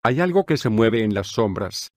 Hay algo que se mueve en las sombras,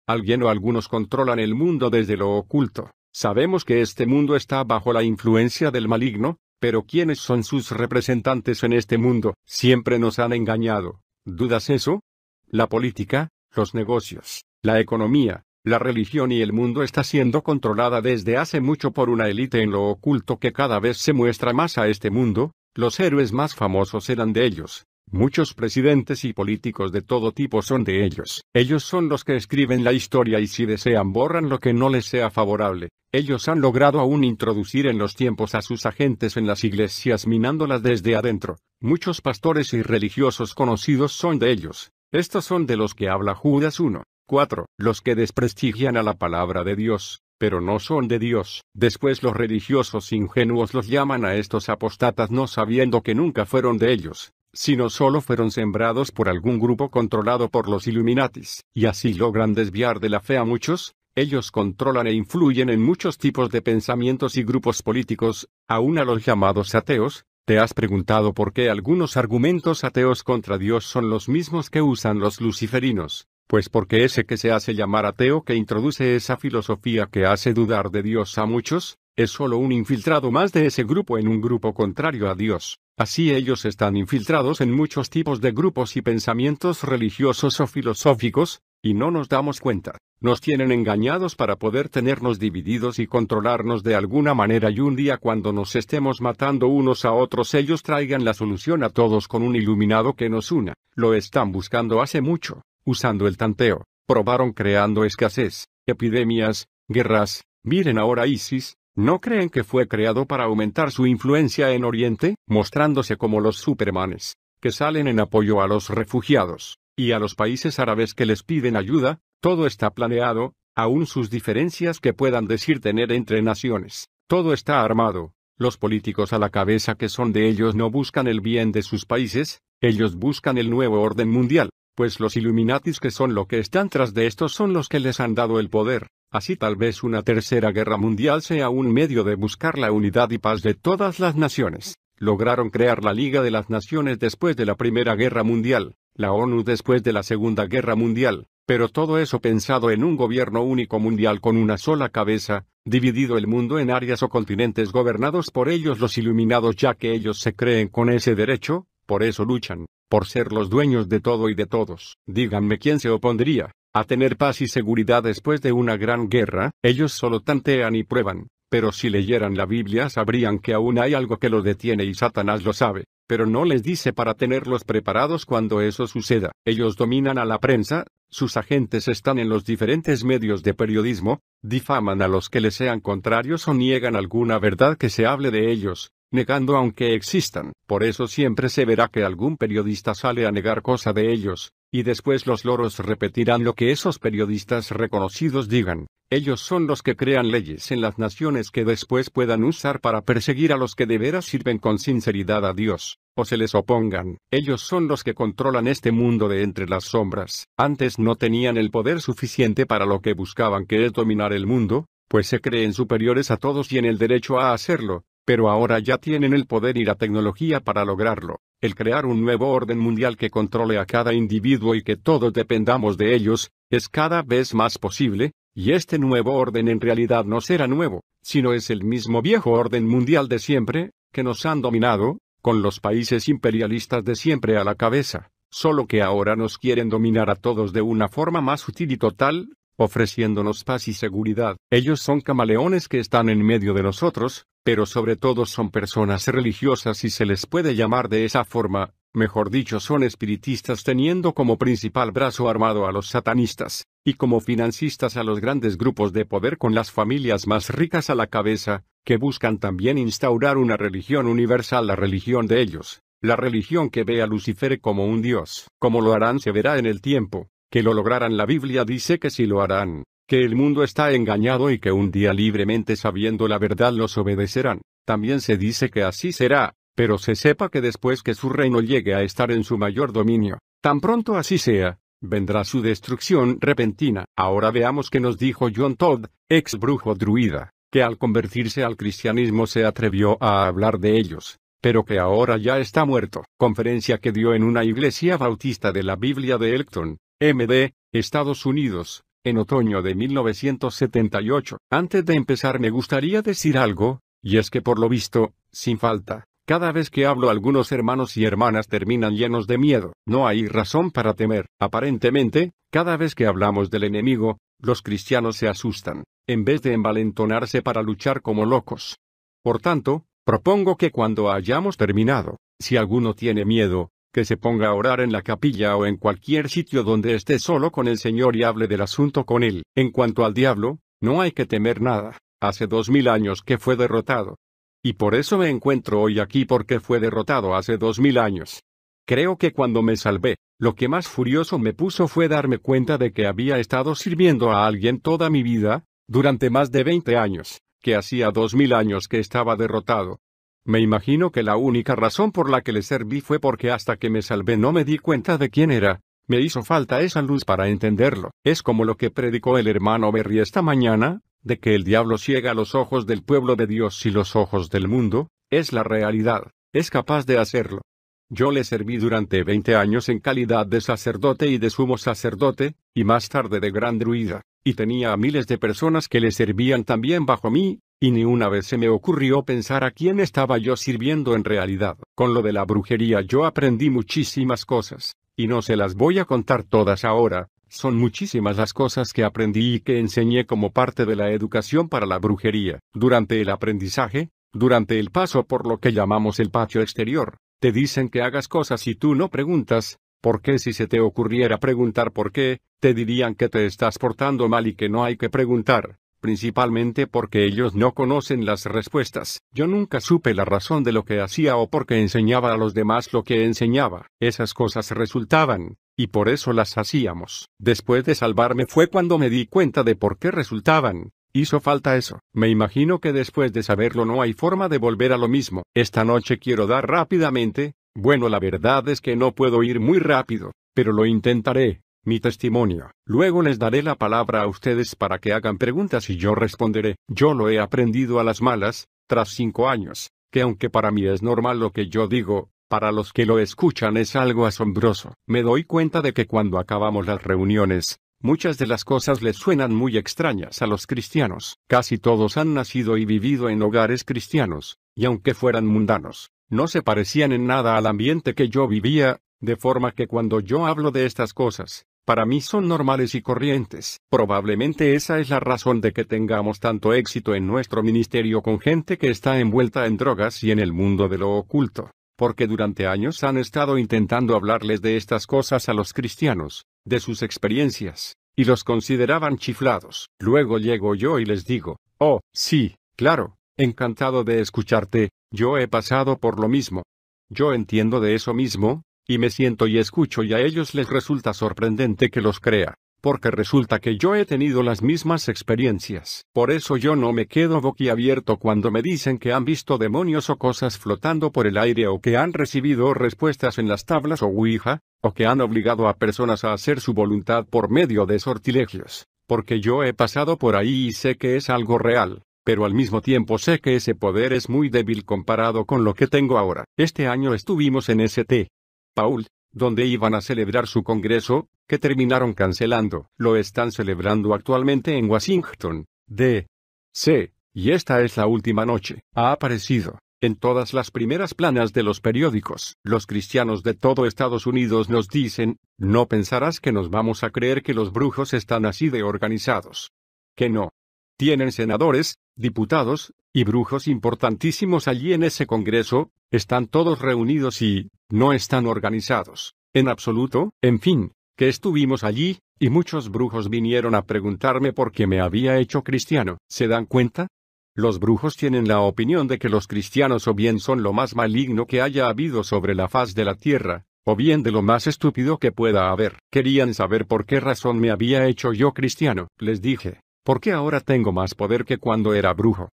alguien o algunos controlan el mundo desde lo oculto. Sabemos que este mundo está bajo la influencia del maligno, pero ¿quiénes son sus representantes en este mundo? Siempre nos han engañado. ¿Dudas eso? La política, los negocios, la economía, la religión y el mundo está siendo controlada desde hace mucho por una élite en lo oculto que cada vez se muestra más a este mundo. Los héroes más famosos eran de ellos. Muchos presidentes y políticos de todo tipo son de ellos. Ellos son los que escriben la historia y si desean borran lo que no les sea favorable. Ellos han logrado aún introducir en los tiempos a sus agentes en las iglesias minándolas desde adentro. Muchos pastores y religiosos conocidos son de ellos. Estos son de los que habla Judas 1:4, los que desprestigian a la palabra de Dios, pero no son de Dios. Después los religiosos ingenuos los llaman a estos apóstatas no sabiendo que nunca fueron de ellos, sino solo fueron sembrados por algún grupo controlado por los Illuminatis, y así logran desviar de la fe a muchos. Ellos controlan e influyen en muchos tipos de pensamientos y grupos políticos, aún a los llamados ateos. ¿Te has preguntado por qué algunos argumentos ateos contra Dios son los mismos que usan los luciferinos? Pues porque ese que se hace llamar ateo que introduce esa filosofía que hace dudar de Dios a muchos, es solo un infiltrado más de ese grupo en un grupo contrario a Dios. Así ellos están infiltrados en muchos tipos de grupos y pensamientos religiosos o filosóficos, y no nos damos cuenta. Nos tienen engañados para poder tenernos divididos y controlarnos de alguna manera y un día cuando nos estemos matando unos a otros ellos traigan la solución a todos con un iluminado que nos una. Lo están buscando hace mucho, usando el tanteo. Probaron creando escasez, epidemias, guerras. Miren ahora ISIS. ¿No creen que fue creado para aumentar su influencia en Oriente? Mostrándose como los Supermanes, que salen en apoyo a los refugiados, y a los países árabes que les piden ayuda. Todo está planeado, aún sus diferencias que puedan decir tener entre naciones. Todo está armado. Los políticos a la cabeza que son de ellos no buscan el bien de sus países, ellos buscan el nuevo orden mundial, pues los Illuminatis que son lo que están tras de estos son los que les han dado el poder. Así tal vez una tercera guerra mundial sea un medio de buscar la unidad y paz de todas las naciones. Lograron crear la Liga de las Naciones después de la Primera Guerra Mundial, la ONU después de la Segunda Guerra Mundial, pero todo eso pensado en un gobierno único mundial con una sola cabeza, dividido el mundo en áreas o continentes gobernados por ellos los iluminados ya que ellos se creen con ese derecho, por eso luchan, por ser los dueños de todo y de todos. Díganme quién se opondría a tener paz y seguridad después de una gran guerra. Ellos solo tantean y prueban, pero si leyeran la Biblia sabrían que aún hay algo que los detiene y Satanás lo sabe, pero no les dice para tenerlos preparados cuando eso suceda. Ellos dominan a la prensa, sus agentes están en los diferentes medios de periodismo, difaman a los que les sean contrarios o niegan alguna verdad que se hable de ellos, negando aunque existan. Por eso siempre se verá que algún periodista sale a negar cosa de ellos, y después los loros repetirán lo que esos periodistas reconocidos digan. Ellos son los que crean leyes en las naciones que después puedan usar para perseguir a los que de veras sirven con sinceridad a Dios, o se les opongan. Ellos son los que controlan este mundo de entre las sombras. Antes no tenían el poder suficiente para lo que buscaban que es dominar el mundo, pues se creen superiores a todos y en el derecho a hacerlo. Pero ahora ya tienen el poder y la tecnología para lograrlo. El crear un nuevo orden mundial que controle a cada individuo y que todos dependamos de ellos, es cada vez más posible, y este nuevo orden en realidad no será nuevo, sino es el mismo viejo orden mundial de siempre, que nos han dominado, con los países imperialistas de siempre a la cabeza, solo que ahora nos quieren dominar a todos de una forma más sutil y total, ofreciéndonos paz y seguridad. Ellos son camaleones que están en medio de nosotros, pero sobre todo son personas religiosas y se les puede llamar de esa forma, mejor dicho son espiritistas teniendo como principal brazo armado a los satanistas, y como financistas a los grandes grupos de poder con las familias más ricas a la cabeza, que buscan también instaurar una religión universal, la religión de ellos, la religión que ve a Lucifer como un dios. Como lo harán se verá en el tiempo. Que lo lograrán. La Biblia dice que sí lo harán, que el mundo está engañado y que un día libremente sabiendo la verdad los obedecerán. También se dice que así será, pero se sepa que después que su reino llegue a estar en su mayor dominio, tan pronto así sea, vendrá su destrucción repentina. Ahora veamos qué nos dijo John Todd, ex brujo druida, que al convertirse al cristianismo se atrevió a hablar de ellos. pero que ahora ya está muerto. Conferencia que dio en una iglesia bautista de la Biblia de Elkton, MD, Estados Unidos, en otoño de 1978. Antes de empezar me gustaría decir algo, y es que por lo visto, sin falta, cada vez que hablo algunos hermanos y hermanas terminan llenos de miedo. No hay razón para temer. Aparentemente, cada vez que hablamos del enemigo, los cristianos se asustan, en vez de envalentonarse para luchar como locos. Por tanto, propongo que cuando hayamos terminado, si alguno tiene miedo, que se ponga a orar en la capilla o en cualquier sitio donde esté solo con el Señor y hable del asunto con él. En cuanto al diablo, no hay que temer nada. Hace 2000 años que fue derrotado. Y por eso me encuentro hoy aquí porque fue derrotado hace 2000 años. Creo que cuando me salvé, lo que más furioso me puso fue darme cuenta de que había estado sirviendo a alguien toda mi vida, durante más de 20 años, que hacía 2000 años que estaba derrotado. Me imagino que la única razón por la que le serví fue porque hasta que me salvé no me di cuenta de quién era. Me hizo falta esa luz para entenderlo. Es como lo que predicó el hermano Berry esta mañana, de que el diablo ciega los ojos del pueblo de Dios y los ojos del mundo. Es la realidad. Es capaz de hacerlo. Yo le serví durante 20 años en calidad de sacerdote y de sumo sacerdote, y más tarde de gran druida, y tenía a miles de personas que le servían también bajo mí, y ni una vez se me ocurrió pensar a quién estaba yo sirviendo en realidad. Con lo de la brujería yo aprendí muchísimas cosas, y no se las voy a contar todas ahora. Son muchísimas las cosas que aprendí y que enseñé como parte de la educación para la brujería. Durante el aprendizaje, durante el paso por lo que llamamos el patio exterior, te dicen que hagas cosas y tú no preguntas, ¿por qué? Si se te ocurriera preguntar por qué, te dirían que te estás portando mal y que no hay que preguntar, principalmente porque ellos no conocen las respuestas. Yo nunca supe la razón de lo que hacía o por qué enseñaba a los demás lo que enseñaba. Esas cosas resultaban, y por eso las hacíamos. Después de salvarme fue cuando me di cuenta de por qué resultaban. Hizo falta eso. Me imagino que después de saberlo no hay forma de volver a lo mismo. Esta noche quiero dar rápidamente, bueno, la verdad es que no puedo ir muy rápido, pero lo intentaré, mi testimonio. Luego les daré la palabra a ustedes para que hagan preguntas y yo responderé. Yo lo he aprendido a las malas, tras 5 años, que aunque para mí es normal lo que yo digo, para los que lo escuchan es algo asombroso. Me doy cuenta de que cuando acabamos las reuniones, muchas de las cosas les suenan muy extrañas a los cristianos. Casi todos han nacido y vivido en hogares cristianos, y aunque fueran mundanos, no se parecían en nada al ambiente que yo vivía, de forma que cuando yo hablo de estas cosas, para mí son normales y corrientes. Probablemente esa es la razón de que tengamos tanto éxito en nuestro ministerio con gente que está envuelta en drogas y en el mundo de lo oculto, porque durante años han estado intentando hablarles de estas cosas a los cristianos, de sus experiencias, y los consideraban chiflados. Luego llego yo y les digo, oh, sí, claro, encantado de escucharte, yo he pasado por lo mismo. Yo entiendo de eso mismo, y me siento y escucho y a ellos les resulta sorprendente que los crea, porque resulta que yo he tenido las mismas experiencias. Por eso yo no me quedo boquiabierto cuando me dicen que han visto demonios o cosas flotando por el aire o que han recibido respuestas en las tablas o ouija, o que han obligado a personas a hacer su voluntad por medio de sortilegios, porque yo he pasado por ahí y sé que es algo real, pero al mismo tiempo sé que ese poder es muy débil comparado con lo que tengo ahora. Este año estuvimos en St. Paul, donde iban a celebrar su congreso, que terminaron cancelando. Lo están celebrando actualmente en Washington, D.C., y esta es la última noche. Ha aparecido en todas las primeras planas de los periódicos. Los cristianos de todo Estados Unidos nos dicen, no pensarás que nos vamos a creer que los brujos están así de organizados. Que no. Tienen senadores, diputados, y brujos importantísimos allí en ese congreso, están todos reunidos y no están organizados, en absoluto. En fin, que estuvimos allí, y muchos brujos vinieron a preguntarme por qué me había hecho cristiano. ¿Se dan cuenta? Los brujos tienen la opinión de que los cristianos o bien son lo más maligno que haya habido sobre la faz de la tierra, o bien de lo más estúpido que pueda haber. Querían saber por qué razón me había hecho yo cristiano. Les dije, porque ahora tengo más poder que cuando era brujo.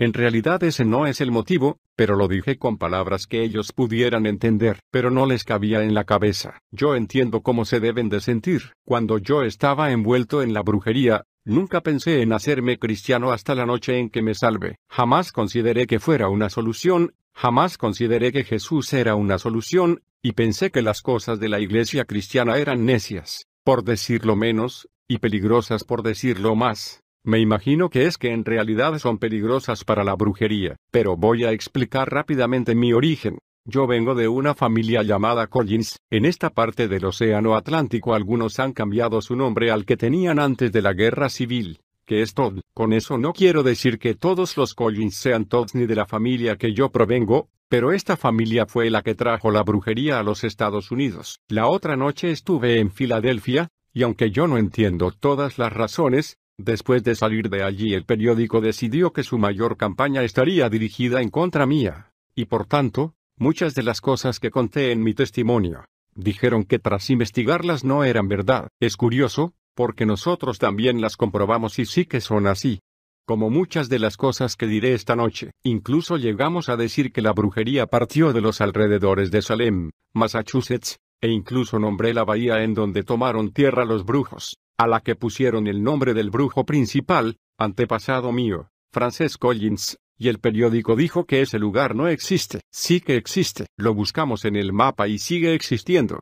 En realidad ese no es el motivo, pero lo dije con palabras que ellos pudieran entender, pero no les cabía en la cabeza. Yo entiendo cómo se deben de sentir. Cuando yo estaba envuelto en la brujería, nunca pensé en hacerme cristiano hasta la noche en que me salvé. Jamás consideré que fuera una solución, Jamás consideré que Jesús era una solución, y pensé que las cosas de la iglesia cristiana eran necias, por decirlo menos, y peligrosas por decirlo más. Me imagino que es que en realidad son peligrosas para la brujería, pero voy a explicar rápidamente mi origen. Yo vengo de una familia llamada Collins. En esta parte del Océano Atlántico algunos han cambiado su nombre al que tenían antes de la Guerra Civil, que es Todd. Con eso no quiero decir que todos los Collins sean Todds ni de la familia que yo provengo, pero esta familia fue la que trajo la brujería a los Estados Unidos. La otra noche estuve en Filadelfia, y aunque yo no entiendo todas las razones, después de salir de allí el periódico decidió que su mayor campaña estaría dirigida en contra mía, y por tanto, muchas de las cosas que conté en mi testimonio, dijeron que tras investigarlas no eran verdad. Es curioso, porque nosotros también las comprobamos y sí que son así. Como muchas de las cosas que diré esta noche, incluso llegamos a decir que la brujería partió de los alrededores de Salem, Massachusetts, e incluso nombré la bahía en donde tomaron tierra los brujos, a la que pusieron el nombre del brujo principal, antepasado mío, Frances Collins, y el periódico dijo que ese lugar no existe. Sí que existe. Lo buscamos en el mapa y sigue existiendo.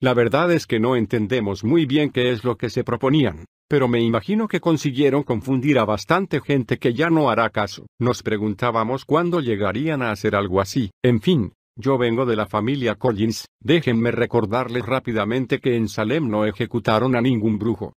La verdad es que no entendemos muy bien qué es lo que se proponían, pero me imagino que consiguieron confundir a bastante gente que ya no hará caso. Nos preguntábamos cuándo llegarían a hacer algo así. En fin, yo vengo de la familia Collins. Déjenme recordarles rápidamente que en Salem no ejecutaron a ningún brujo.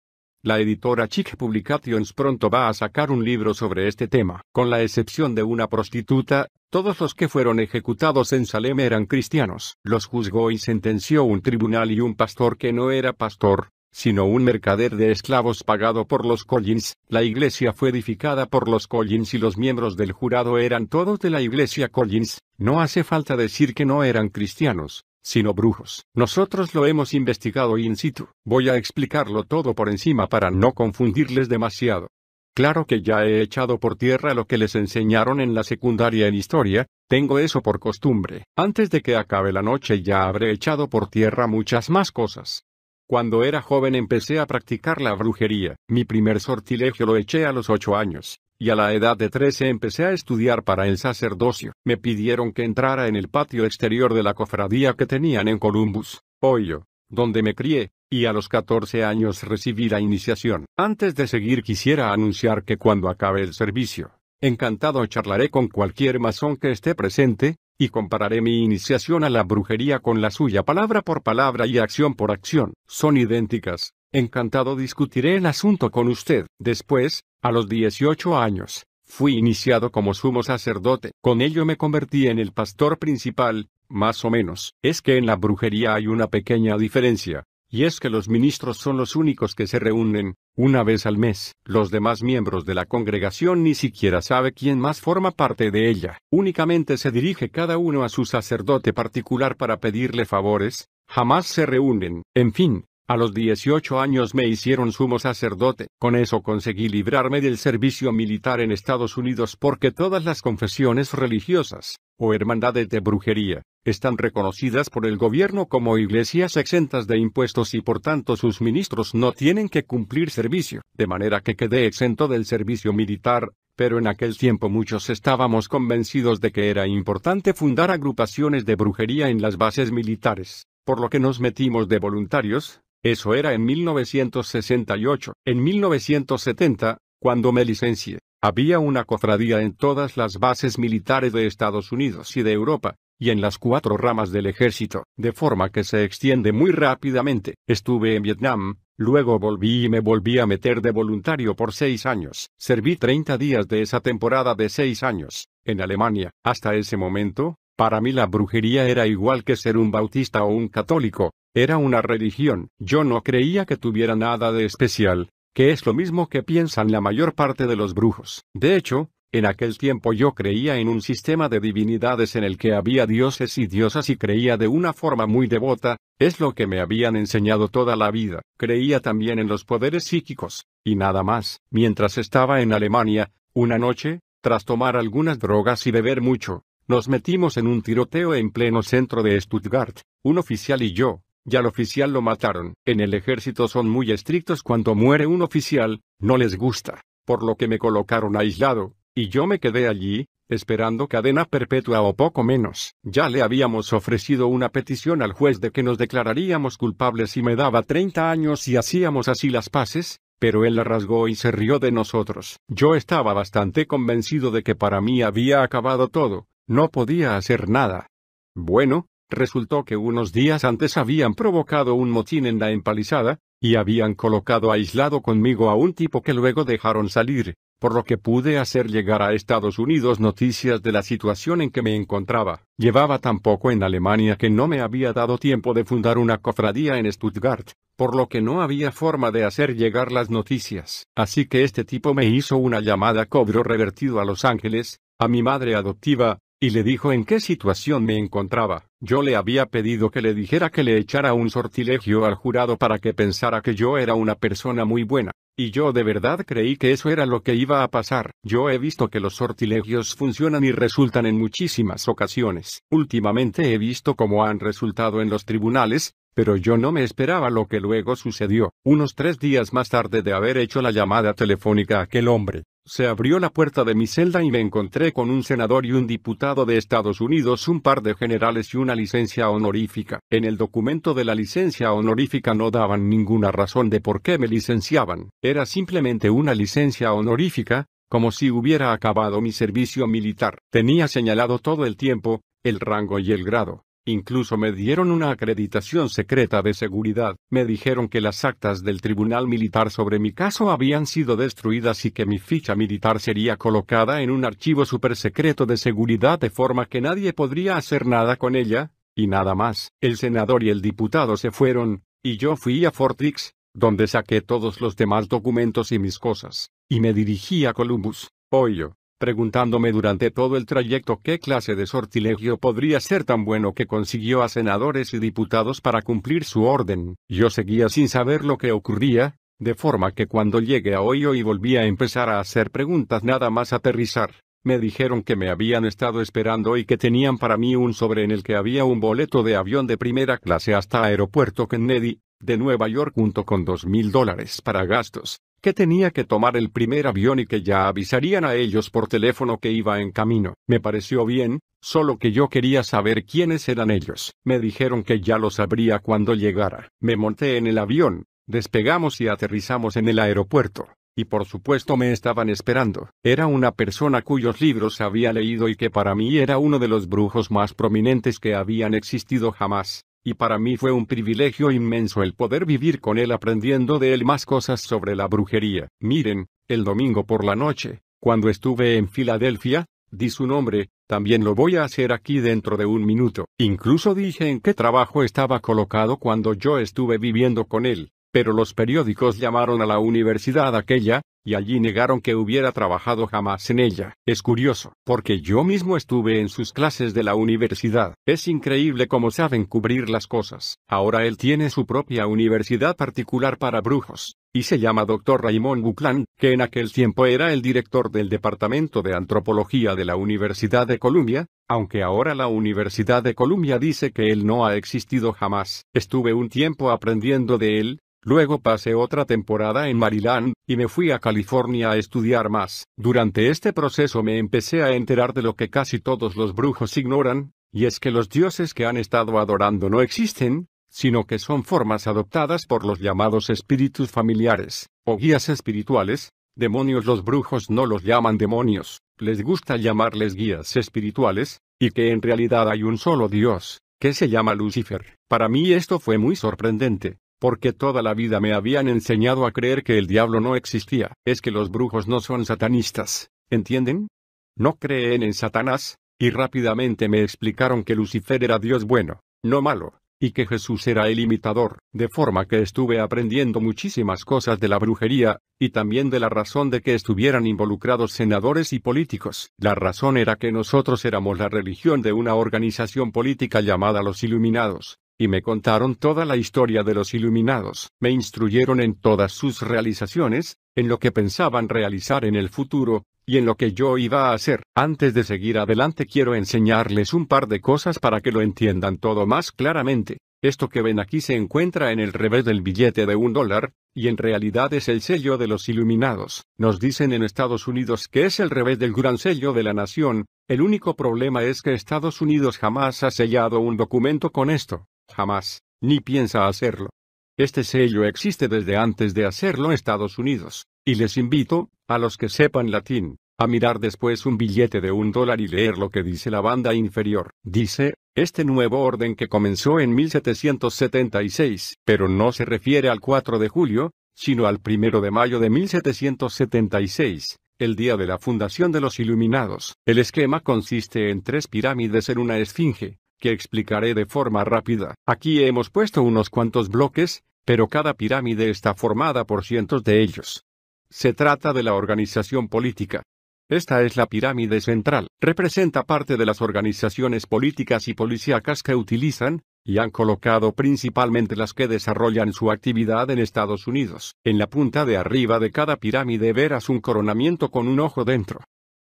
La editora Chick Publications pronto va a sacar un libro sobre este tema. Con la excepción de una prostituta, todos los que fueron ejecutados en Salem eran cristianos. Los juzgó y sentenció un tribunal y un pastor que no era pastor, sino un mercader de esclavos pagado por los Collins. La iglesia fue edificada por los Collins y los miembros del jurado eran todos de la iglesia Collins. No hace falta decir que no eran cristianos, sino brujos. Nosotros lo hemos investigado in situ. Voy a explicarlo todo por encima para no confundirles demasiado. Claro que ya he echado por tierra lo que les enseñaron en la secundaria en historia, tengo eso por costumbre. Antes de que acabe la noche ya habré echado por tierra muchas más cosas. Cuando era joven empecé a practicar la brujería. Mi primer sortilegio lo eché a los 8 años. Y a la edad de 13 empecé a estudiar para el sacerdocio. Me pidieron que entrara en el patio exterior de la cofradía que tenían en Columbus, Ohio, donde me crié, y a los 14 años recibí la iniciación. Antes de seguir quisiera anunciar que cuando acabe el servicio, encantado charlaré con cualquier masón que esté presente, y compararé mi iniciación a la brujería con la suya palabra por palabra y acción por acción. Son idénticas. Encantado discutiré el asunto con usted. Después, a los 18 años, fui iniciado como sumo sacerdote. Con ello me convertí en el pastor principal, más o menos. Es que en la brujería hay una pequeña diferencia, y es que los ministros son los únicos que se reúnen, una vez al mes. Los demás miembros de la congregación ni siquiera sabe quién más forma parte de ella. Únicamente se dirige cada uno a su sacerdote particular para pedirle favores, jamás se reúnen. En fin. A los 18 años me hicieron sumo sacerdote. Con eso conseguí librarme del servicio militar en Estados Unidos porque todas las confesiones religiosas, o hermandades de brujería, están reconocidas por el gobierno como iglesias exentas de impuestos y por tanto sus ministros no tienen que cumplir servicio. De manera que quedé exento del servicio militar, pero en aquel tiempo muchos estábamos convencidos de que era importante fundar agrupaciones de brujería en las bases militares, por lo que nos metimos de voluntarios. Eso era en 1968. En 1970, cuando me licencié, había una cofradía en todas las bases militares de Estados Unidos y de Europa, y en las 4 ramas del ejército, de forma que se extiende muy rápidamente. Estuve en Vietnam, luego volví y me volví a meter de voluntario por 6 años. Serví 30 días de esa temporada de 6 años, en Alemania. Hasta ese momento, para mí la brujería era igual que ser un bautista o un católico. Era una religión. Yo no creía que tuviera nada de especial, que es lo mismo que piensan la mayor parte de los brujos. De hecho, en aquel tiempo yo creía en un sistema de divinidades en el que había dioses y diosas y creía de una forma muy devota, es lo que me habían enseñado toda la vida. Creía también en los poderes psíquicos, y nada más. Mientras estaba en Alemania, una noche, tras tomar algunas drogas y beber mucho, nos metimos en un tiroteo en pleno centro de Stuttgart, un oficial y yo. Ya al oficial lo mataron. En el ejército son muy estrictos cuando muere un oficial, no les gusta, por lo que me colocaron aislado, y yo me quedé allí, esperando cadena perpetua o poco menos. Ya le habíamos ofrecido una petición al juez de que nos declararíamos culpables y me daba 30 años si hacíamos así las paces, pero él la rasgó y se rió de nosotros. Yo estaba bastante convencido de que para mí había acabado todo, no podía hacer nada. Bueno, resultó que unos días antes habían provocado un motín en la empalizada, y habían colocado aislado conmigo a un tipo que luego dejaron salir, por lo que pude hacer llegar a Estados Unidos noticias de la situación en que me encontraba. Llevaba tan poco en Alemania que no me había dado tiempo de fundar una cofradía en Stuttgart, por lo que no había forma de hacer llegar las noticias. Así que este tipo me hizo una llamada cobro revertido a Los Ángeles, a mi madre adoptiva, y le dijo en qué situación me encontraba. Yo le había pedido que le dijera que le echara un sortilegio al jurado para que pensara que yo era una persona muy buena, y yo de verdad creí que eso era lo que iba a pasar. Yo he visto que los sortilegios funcionan y resultan en muchísimas ocasiones. Últimamente he visto cómo han resultado en los tribunales, pero yo no me esperaba lo que luego sucedió. Unos 3 días más tarde de haber hecho la llamada telefónica a aquel hombre, se abrió la puerta de mi celda y me encontré con un senador y un diputado de Estados Unidos, un par de generales y una licencia honorífica. En el documento de la licencia honorífica no daban ninguna razón de por qué me licenciaban. Era simplemente una licencia honorífica, como si hubiera acabado mi servicio militar. Tenía señalado todo el tiempo, el rango y el grado. Incluso me dieron una acreditación secreta de seguridad. Me dijeron que las actas del tribunal militar sobre mi caso habían sido destruidas y que mi ficha militar sería colocada en un archivo supersecreto de seguridad de forma que nadie podría hacer nada con ella, y nada más. El senador y el diputado se fueron, y yo fui a Fort Dix, donde saqué todos los demás documentos y mis cosas, y me dirigí a Columbus, Ohio, preguntándome durante todo el trayecto qué clase de sortilegio podría ser tan bueno que consiguió a senadores y diputados para cumplir su orden. Yo seguía sin saber lo que ocurría, de forma que cuando llegué a Ohio y volví a empezar a hacer preguntas nada más aterrizar, me dijeron que me habían estado esperando y que tenían para mí un sobre en el que había un boleto de avión de primera clase hasta Aeropuerto Kennedy, de Nueva York junto con $2,000 para gastos, que tenía que tomar el primer avión y que ya avisarían a ellos por teléfono que iba en camino. Me pareció bien, solo que yo quería saber quiénes eran ellos. Me dijeron que ya lo sabría cuando llegara. Me monté en el avión, despegamos y aterrizamos en el aeropuerto, y por supuesto me estaban esperando. Era una persona cuyos libros había leído y que para mí era uno de los brujos más prominentes que habían existido jamás. Y para mí fue un privilegio inmenso el poder vivir con él aprendiendo de él más cosas sobre la brujería. Miren, el domingo por la noche, cuando estuve en Filadelfia, di su nombre, también lo voy a hacer aquí dentro de un minuto. Incluso dije en qué trabajo estaba colocado cuando yo estuve viviendo con él, pero los periódicos llamaron a la universidad aquella, y allí negaron que hubiera trabajado jamás en ella. Es curioso, porque yo mismo estuve en sus clases de la universidad. Es increíble cómo saben cubrir las cosas. Ahora él tiene su propia universidad particular para brujos, y se llama Dr. Raymond Buckland, que en aquel tiempo era el director del Departamento de Antropología de la Universidad de Columbia, aunque ahora la Universidad de Columbia dice que él no ha existido jamás. Estuve un tiempo aprendiendo de él. Luego pasé otra temporada en Maryland, y me fui a California a estudiar más. Durante este proceso me empecé a enterar de lo que casi todos los brujos ignoran, y es que los dioses que han estado adorando no existen, sino que son formas adoptadas por los llamados espíritus familiares, o guías espirituales. Demonios los brujos no los llaman demonios, les gusta llamarles guías espirituales, y que en realidad hay un solo dios, que se llama Lucifer. Para mí esto fue muy sorprendente, porque toda la vida me habían enseñado a creer que el diablo no existía. Es que los brujos no son satanistas, ¿entienden? No creen en Satanás, y rápidamente me explicaron que Lucifer era Dios bueno, no malo, y que Jesús era el imitador, de forma que estuve aprendiendo muchísimas cosas de la brujería, y también de la razón de que estuvieran involucrados senadores y políticos. La razón era que nosotros éramos la religión de una organización política llamada los Iluminados. Y me contaron toda la historia de los Iluminados. Me instruyeron en todas sus realizaciones, en lo que pensaban realizar en el futuro, y en lo que yo iba a hacer. Antes de seguir adelante quiero enseñarles un par de cosas para que lo entiendan todo más claramente. Esto que ven aquí se encuentra en el revés del billete de $1, y en realidad es el sello de los iluminados. Nos dicen en Estados Unidos que es el revés del gran sello de la nación. El único problema es que Estados Unidos jamás ha sellado un documento con esto. Jamás, ni piensa hacerlo. Este sello existe desde antes de hacerlo Estados Unidos, y les invito, a los que sepan latín, a mirar después un billete de $1 y leer lo que dice la banda inferior. Dice, este nuevo orden que comenzó en 1776, pero no se refiere al 4 de julio, sino al 1 de mayo de 1776, el día de la fundación de los Iluminados. El esquema consiste en 3 pirámides en una esfinge, que explicaré de forma rápida. Aquí hemos puesto unos cuantos bloques, pero cada pirámide está formada por cientos de ellos. Se trata de la organización política. Esta es la pirámide central. Representa parte de las organizaciones políticas y policíacas que utilizan, y han colocado principalmente las que desarrollan su actividad en Estados Unidos. En la punta de arriba de cada pirámide verás un coronamiento con un ojo dentro.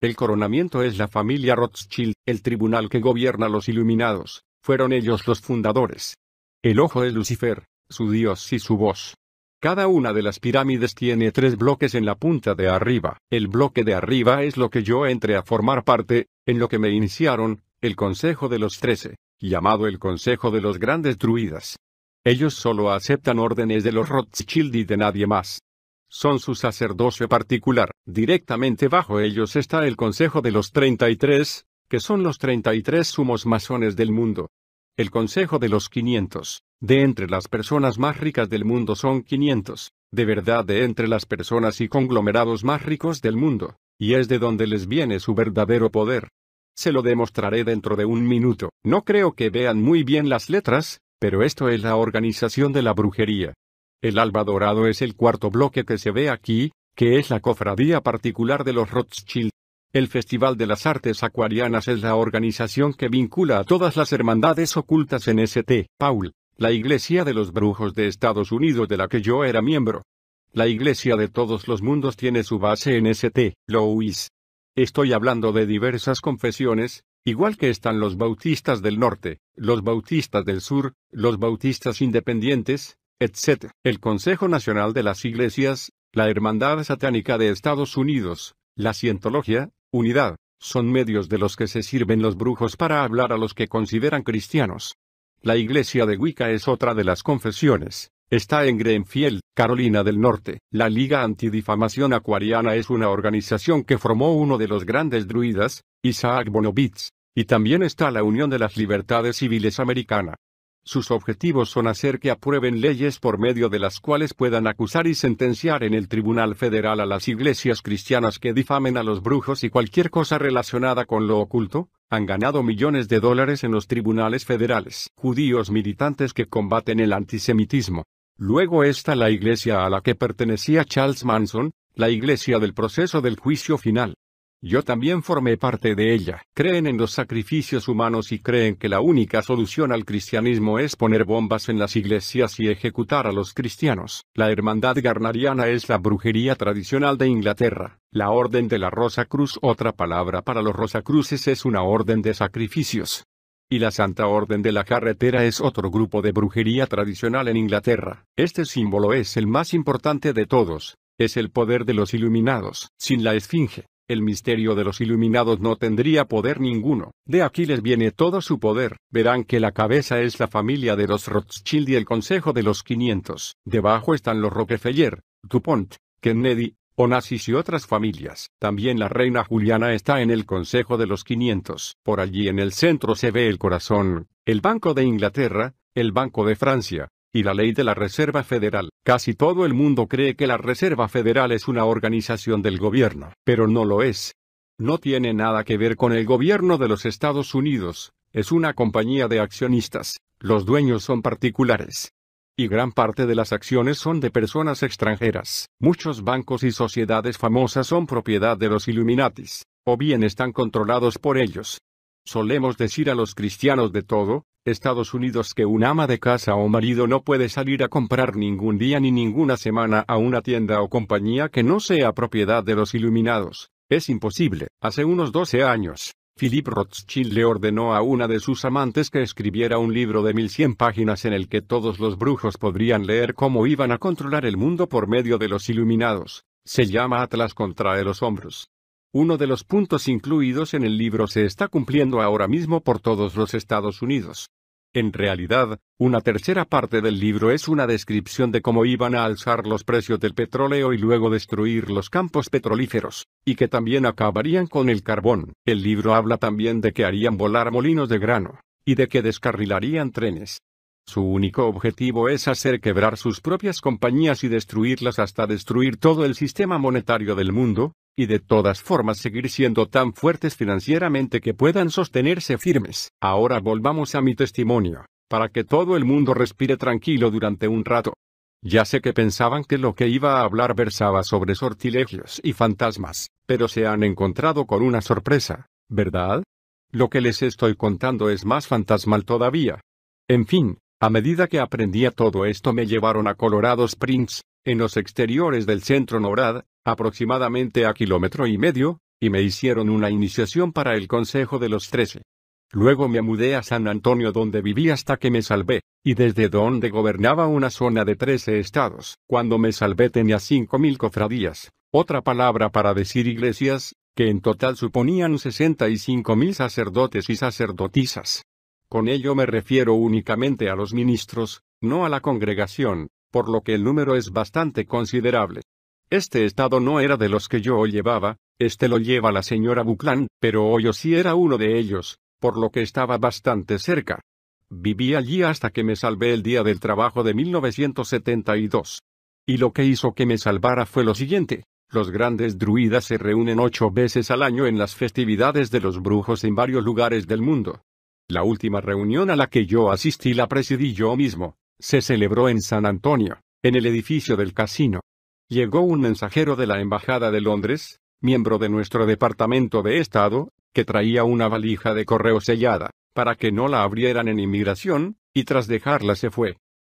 El coronamiento es la familia Rothschild, el tribunal que gobierna los Iluminados. Fueron ellos los fundadores. El ojo es Lucifer, su dios y su voz. Cada una de las pirámides tiene 3 bloques en la punta de arriba. El bloque de arriba es lo que yo entré a formar parte, en lo que me iniciaron, el Consejo de los 13, llamado el Consejo de los Grandes Druidas. Ellos solo aceptan órdenes de los Rothschild y de nadie más. Son su sacerdocio particular. Directamente bajo ellos está el Consejo de los 33, que son los 33 sumos masones del mundo. El Consejo de los 500. De entre las personas más ricas del mundo son 500, de verdad de entre las personas y conglomerados más ricos del mundo, y es de donde les viene su verdadero poder. Se lo demostraré dentro de un minuto. No creo que vean muy bien las letras, pero esto es la organización de la brujería. El alba dorado es el 4.º bloque que se ve aquí, que es la cofradía particular de los Rothschild. El Festival de las Artes Acuarianas es la organización que vincula a todas las hermandades ocultas en St. Paul, la Iglesia de los Brujos de Estados Unidos de la que yo era miembro. La Iglesia de todos los mundos tiene su base en St. Louis. Estoy hablando de diversas confesiones, igual que están los bautistas del norte, los bautistas del sur, los bautistas independientes, etc. El Consejo Nacional de las Iglesias, la Hermandad Satánica de Estados Unidos, la Cientología, Unidad, son medios de los que se sirven los brujos para hablar a los que consideran cristianos. La Iglesia de Wicca es otra de las confesiones. Está en Greenfield, Carolina del Norte. La Liga Antidifamación Acuariana es una organización que formó uno de los grandes druidas, Isaac Bonowitz, y también está la Unión de las Libertades Civiles Americana. Sus objetivos son hacer que aprueben leyes por medio de las cuales puedan acusar y sentenciar en el Tribunal Federal a las iglesias cristianas que difamen a los brujos y cualquier cosa relacionada con lo oculto. Han ganado millones de dólares en los tribunales federales. Judíos militantes que combaten el antisemitismo. Luego está la iglesia a la que pertenecía Charles Manson, la iglesia del proceso del juicio final. Yo también formé parte de ella. Creen en los sacrificios humanos y creen que la única solución al cristianismo es poner bombas en las iglesias y ejecutar a los cristianos. La hermandad garneriana es la brujería tradicional de Inglaterra. La Orden de la Rosa Cruz, otra palabra para los Rosacruces, es una orden de sacrificios. Y la Santa Orden de la Carretera es otro grupo de brujería tradicional en Inglaterra. Este símbolo es el más importante de todos. Es el poder de los iluminados. Sin la esfinge, el misterio de los iluminados no tendría poder ninguno. De aquí les viene todo su poder. Verán que la cabeza es la familia de los Rothschild y el Consejo de los 500. Debajo están los Rockefeller, DuPont, Kennedy, Onassis y otras familias. También la reina Juliana está en el Consejo de los 500. Por allí en el centro se ve el corazón, el Banco de Inglaterra, el Banco de Francia, y la ley de la Reserva Federal. Casi todo el mundo cree que la Reserva Federal es una organización del gobierno, pero no lo es. No tiene nada que ver con el gobierno de los Estados Unidos, es una compañía de accionistas, los dueños son particulares. Y gran parte de las acciones son de personas extranjeras. Muchos bancos y sociedades famosas son propiedad de los Illuminatis, o bien están controlados por ellos. Solemos decir a los cristianos de todo Estados Unidos que un ama de casa o marido no puede salir a comprar ningún día ni ninguna semana a una tienda o compañía que no sea propiedad de los iluminados. Es imposible. Hace unos 12 años, Philip Rothschild le ordenó a una de sus amantes que escribiera un libro de 1100 páginas en el que todos los brujos podrían leer cómo iban a controlar el mundo por medio de los iluminados. Se llama Atlas contra los hombros. Uno de los puntos incluidos en el libro se está cumpliendo ahora mismo por todos los Estados Unidos. En realidad, una tercera parte del libro es una descripción de cómo iban a alzar los precios del petróleo y luego destruir los campos petrolíferos, y que también acabarían con el carbón. El libro habla también de que harían volar molinos de grano, y de que descarrilarían trenes. Su único objetivo es hacer quebrar sus propias compañías y destruirlas hasta destruir todo el sistema monetario del mundo, y de todas formas seguir siendo tan fuertes financieramente que puedan sostenerse firmes. Ahora volvamos a mi testimonio, para que todo el mundo respire tranquilo durante un rato. Ya sé que pensaban que lo que iba a hablar versaba sobre sortilegios y fantasmas, pero se han encontrado con una sorpresa, ¿verdad? Lo que les estoy contando es más fantasmal todavía. En fin, a medida que aprendía todo esto me llevaron a Colorado Springs, en los exteriores del centro NORAD, aproximadamente a 1,5 kilómetros, y me hicieron una iniciación para el Consejo de los 13. Luego me mudé a San Antonio donde viví hasta que me salvé, y desde donde gobernaba una zona de 13 estados. Cuando me salvé tenía 5,000 cofradías, otra palabra para decir iglesias, que en total suponían 65,000 sacerdotes y sacerdotisas. Con ello me refiero únicamente a los ministros, no a la congregación, por lo que el número es bastante considerable. Este estado no era de los que yo llevaba, este lo lleva la señora Buckland, pero Ohio sí era uno de ellos, por lo que estaba bastante cerca. Viví allí hasta que me salvé el día del trabajo de 1972. Y lo que hizo que me salvara fue lo siguiente: los grandes druidas se reúnen 8 veces al año en las festividades de los brujos en varios lugares del mundo. La última reunión a la que yo asistí la presidí yo mismo. Se celebró en San Antonio, en el edificio del casino. Llegó un mensajero de la Embajada de Londres, miembro de nuestro Departamento de Estado, que traía una valija de correo sellada, para que no la abrieran en inmigración, y tras dejarla se fue.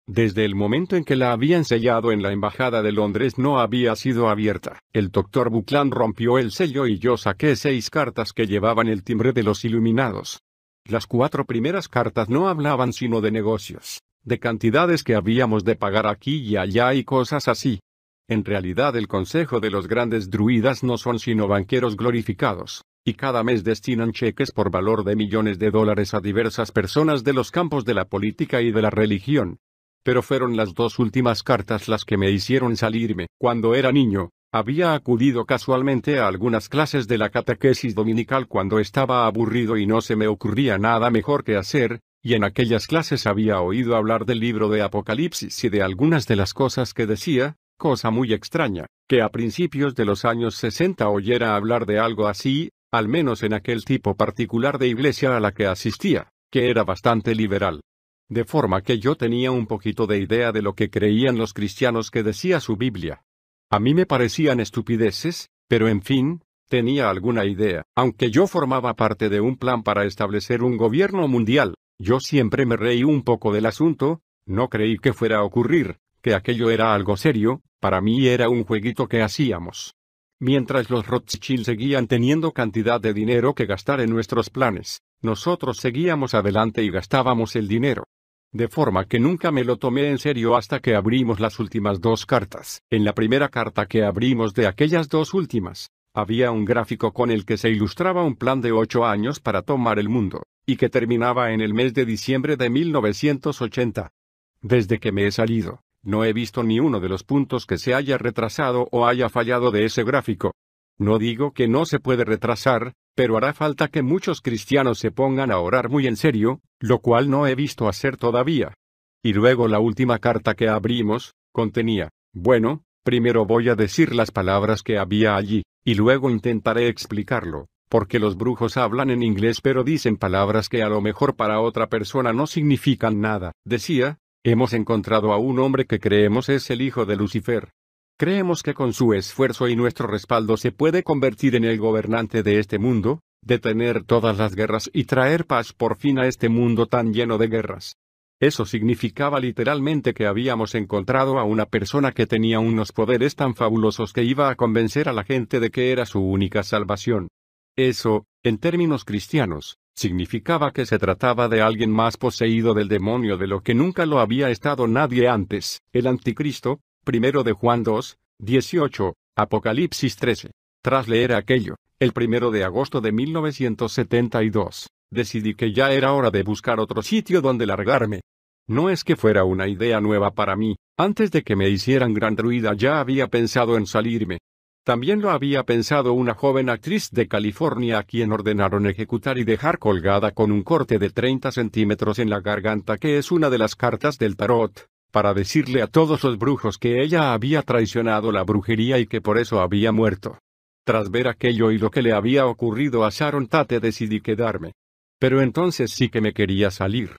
Desde el momento en que la habían sellado en la Embajada de Londres no había sido abierta. El Dr. Buckland rompió el sello y yo saqué 6 cartas que llevaban el timbre de los iluminados. Las 4 primeras cartas no hablaban sino de negocios, de cantidades que habíamos de pagar aquí y allá y cosas así. En realidad el Consejo de los Grandes Druidas no son sino banqueros glorificados, y cada mes destinan cheques por valor de millones de dólares a diversas personas de los campos de la política y de la religión. Pero fueron las 2 últimas cartas las que me hicieron salirme. Cuando era niño, había acudido casualmente a algunas clases de la catequesis dominical cuando estaba aburrido y no se me ocurría nada mejor que hacer, y en aquellas clases había oído hablar del libro de Apocalipsis y de algunas de las cosas que decía, cosa muy extraña, que a principios de los años 60 oyera hablar de algo así, al menos en aquel tipo particular de iglesia a la que asistía, que era bastante liberal. De forma que yo tenía un poquito de idea de lo que creían los cristianos que decía su Biblia. A mí me parecían estupideces, pero en fin, tenía alguna idea. Aunque yo formaba parte de un plan para establecer un gobierno mundial, yo siempre me reí un poco del asunto, no creí que fuera a ocurrir, que aquello era algo serio, para mí era un jueguito que hacíamos. Mientras los Rothschild seguían teniendo cantidad de dinero que gastar en nuestros planes, nosotros seguíamos adelante y gastábamos el dinero. De forma que nunca me lo tomé en serio hasta que abrimos las últimas 2 cartas. En la primera carta que abrimos de aquellas 2 últimas, había un gráfico con el que se ilustraba un plan de 8 años para tomar el mundo, y que terminaba en el mes de diciembre de 1980. Desde que me he salido, no he visto ni uno de los puntos que se haya retrasado o haya fallado de ese gráfico. No digo que no se puede retrasar, pero hará falta que muchos cristianos se pongan a orar muy en serio, lo cual no he visto hacer todavía. Y luego la última carta que abrimos, contenía, bueno, primero voy a decir las palabras que había allí, y luego intentaré explicarlo, porque los brujos hablan en inglés pero dicen palabras que a lo mejor para otra persona no significan nada. Decía, hemos encontrado a un hombre que creemos es el hijo de Lucifer. Creemos que con su esfuerzo y nuestro respaldo se puede convertir en el gobernante de este mundo, detener todas las guerras y traer paz por fin a este mundo tan lleno de guerras. Eso significaba literalmente que habíamos encontrado a una persona que tenía unos poderes tan fabulosos que iba a convencer a la gente de que era su única salvación. Eso, en términos cristianos, significaba que se trataba de alguien más poseído del demonio de lo que nunca lo había estado nadie antes. El anticristo, 1 de Juan 2, 18, Apocalipsis 13. Tras leer aquello, el 1 de agosto de 1972, decidí que ya era hora de buscar otro sitio donde largarme. No es que fuera una idea nueva para mí, antes de que me hicieran gran ruida ya había pensado en salirme. También lo había pensado una joven actriz de California a quien ordenaron ejecutar y dejar colgada con un corte de 30 centímetros en la garganta, que es una de las cartas del tarot, para decirle a todos los brujos que ella había traicionado la brujería y que por eso había muerto. Tras ver aquello y lo que le había ocurrido a Sharon Tate decidí quedarme. Pero entonces sí que me quería salir.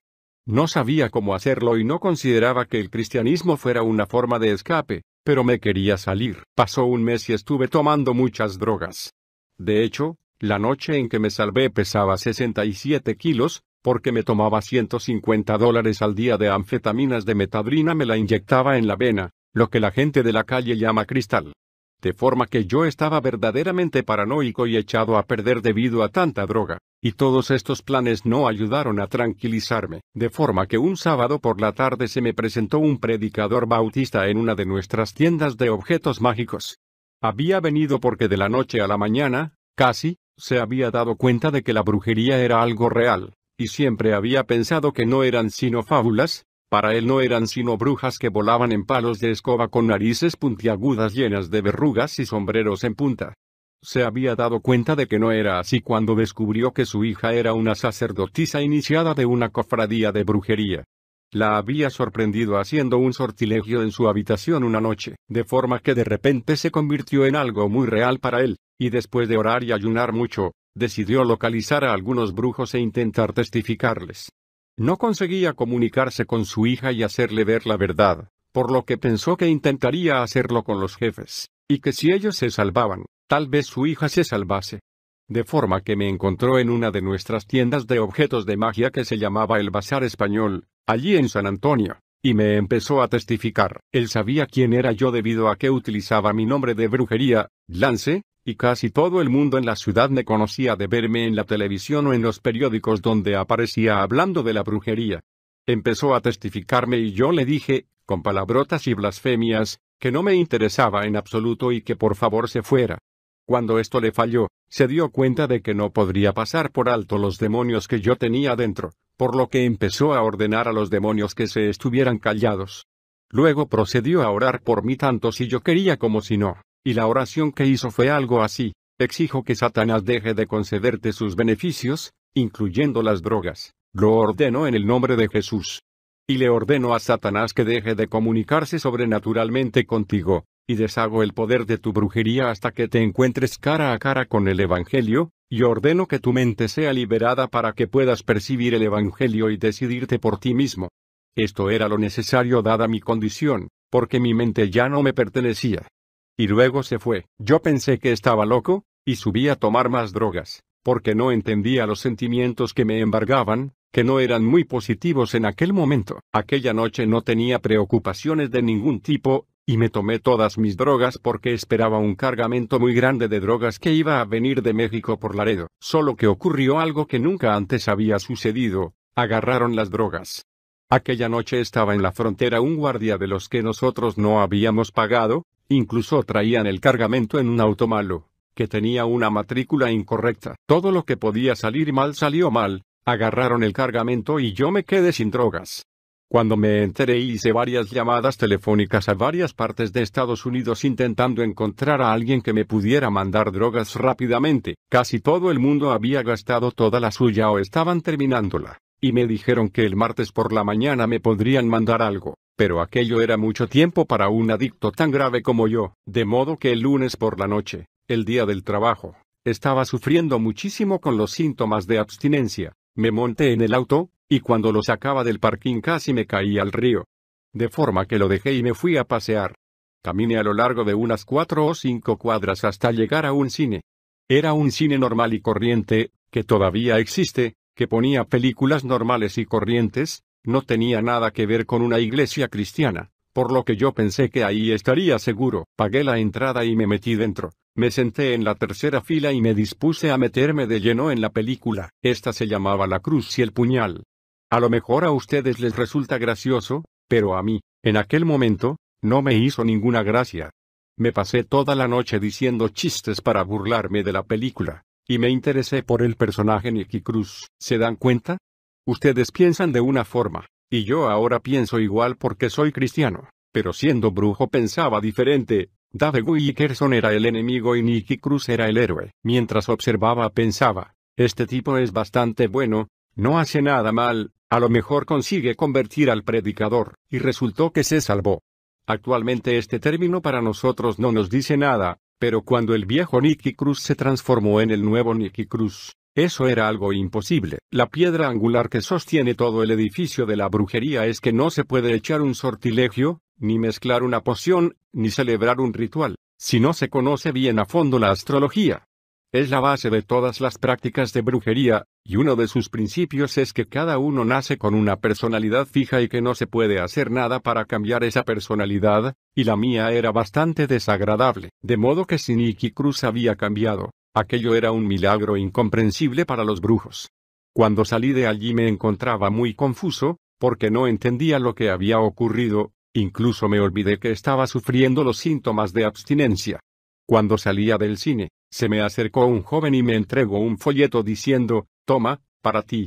No sabía cómo hacerlo y no consideraba que el cristianismo fuera una forma de escape, pero me quería salir. Pasó un mes y estuve tomando muchas drogas. De hecho, la noche en que me salvé pesaba 67 kilos, porque me tomaba $150 al día de anfetaminas de metadrina, me la inyectaba en la vena, lo que la gente de la calle llama cristal. De forma que yo estaba verdaderamente paranoico y echado a perder debido a tanta droga, y todos estos planes no ayudaron a tranquilizarme. De forma que un sábado por la tarde se me presentó un predicador bautista en una de nuestras tiendas de objetos mágicos. Había venido porque de la noche a la mañana, casi, se había dado cuenta de que la brujería era algo real, y siempre había pensado que no eran sino fábulas. Para él no eran sino brujas que volaban en palos de escoba con narices puntiagudas llenas de verrugas y sombreros en punta. Se había dado cuenta de que no era así cuando descubrió que su hija era una sacerdotisa iniciada de una cofradía de brujería. La había sorprendido haciendo un sortilegio en su habitación una noche, de forma que de repente se convirtió en algo muy real para él, y después de orar y ayunar mucho, decidió localizar a algunos brujos e intentar testificarles. No conseguía comunicarse con su hija y hacerle ver la verdad, por lo que pensó que intentaría hacerlo con los jefes, y que si ellos se salvaban, tal vez su hija se salvase. De forma que me encontró en una de nuestras tiendas de objetos de magia que se llamaba el Bazar Español, allí en San Antonio, y me empezó a testificar. Él sabía quién era yo debido a que utilizaba mi nombre de brujería, Lance, y casi todo el mundo en la ciudad me conocía de verme en la televisión o en los periódicos donde aparecía hablando de la brujería. Empezó a testificarme y yo le dije, con palabrotas y blasfemias, que no me interesaba en absoluto y que por favor se fuera. Cuando esto le falló, se dio cuenta de que no podría pasar por alto los demonios que yo tenía dentro, por lo que empezó a ordenar a los demonios que se estuvieran callados. Luego procedió a orar por mí tanto si yo quería como si no. Y la oración que hizo fue algo así: exijo que Satanás deje de concederte sus beneficios, incluyendo las drogas. Lo ordeno en el nombre de Jesús. Y le ordeno a Satanás que deje de comunicarse sobrenaturalmente contigo, y deshago el poder de tu brujería hasta que te encuentres cara a cara con el Evangelio, y ordeno que tu mente sea liberada para que puedas percibir el Evangelio y decidirte por ti mismo. Esto era lo necesario dada mi condición, porque mi mente ya no me pertenecía. Y luego se fue. Yo pensé que estaba loco, y subí a tomar más drogas, porque no entendía los sentimientos que me embargaban, que no eran muy positivos en aquel momento. Aquella noche no tenía preocupaciones de ningún tipo, y me tomé todas mis drogas porque esperaba un cargamento muy grande de drogas que iba a venir de México por Laredo. Solo que ocurrió algo que nunca antes había sucedido: agarraron las drogas. Aquella noche estaba en la frontera un guardia de los que nosotros no habíamos pagado. Incluso traían el cargamento en un auto malo, que tenía una matrícula incorrecta. Todo lo que podía salir mal salió mal. Agarraron el cargamento y yo me quedé sin drogas. Cuando me enteré hice varias llamadas telefónicas a varias partes de Estados Unidos intentando encontrar a alguien que me pudiera mandar drogas rápidamente. Casi todo el mundo había gastado toda la suya o estaban terminándola, y me dijeron que el martes por la mañana me podrían mandar algo. Pero aquello era mucho tiempo para un adicto tan grave como yo, de modo que el lunes por la noche, el día del trabajo, estaba sufriendo muchísimo con los síntomas de abstinencia. Me monté en el auto, y cuando lo sacaba del parking casi me caí al río. De forma que lo dejé y me fui a pasear. Caminé a lo largo de unas 4 o 5 cuadras hasta llegar a un cine. Era un cine normal y corriente, que todavía existe, que ponía películas normales y corrientes. No tenía nada que ver con una iglesia cristiana, por lo que yo pensé que ahí estaría seguro. Pagué la entrada y me metí dentro. Me senté en la tercera fila y me dispuse a meterme de lleno en la película. Esta se llamaba La Cruz y el Puñal. A lo mejor a ustedes les resulta gracioso, pero a mí, en aquel momento, no me hizo ninguna gracia. Me pasé toda la noche diciendo chistes para burlarme de la película, y me interesé por el personaje Nicky Cruz. ¿Se dan cuenta? Ustedes piensan de una forma, y yo ahora pienso igual porque soy cristiano, pero siendo brujo pensaba diferente. David Wilkerson era el enemigo y Nicky Cruz era el héroe. Mientras observaba pensaba, este tipo es bastante bueno, no hace nada mal, a lo mejor consigue convertir al predicador, y resultó que se salvó. Actualmente este término para nosotros no nos dice nada, pero cuando el viejo Nicky Cruz se transformó en el nuevo Nicky Cruz, eso era algo imposible. La piedra angular que sostiene todo el edificio de la brujería es que no se puede echar un sortilegio, ni mezclar una poción, ni celebrar un ritual, si no se conoce bien a fondo la astrología. Es la base de todas las prácticas de brujería, y uno de sus principios es que cada uno nace con una personalidad fija y que no se puede hacer nada para cambiar esa personalidad, y la mía era bastante desagradable. De modo que si Nicky Cruz había cambiado, aquello era un milagro incomprensible para los brujos. Cuando salí de allí me encontraba muy confuso, porque no entendía lo que había ocurrido, incluso me olvidé que estaba sufriendo los síntomas de abstinencia. Cuando salía del cine, se me acercó un joven y me entregó un folleto diciendo, toma, para ti.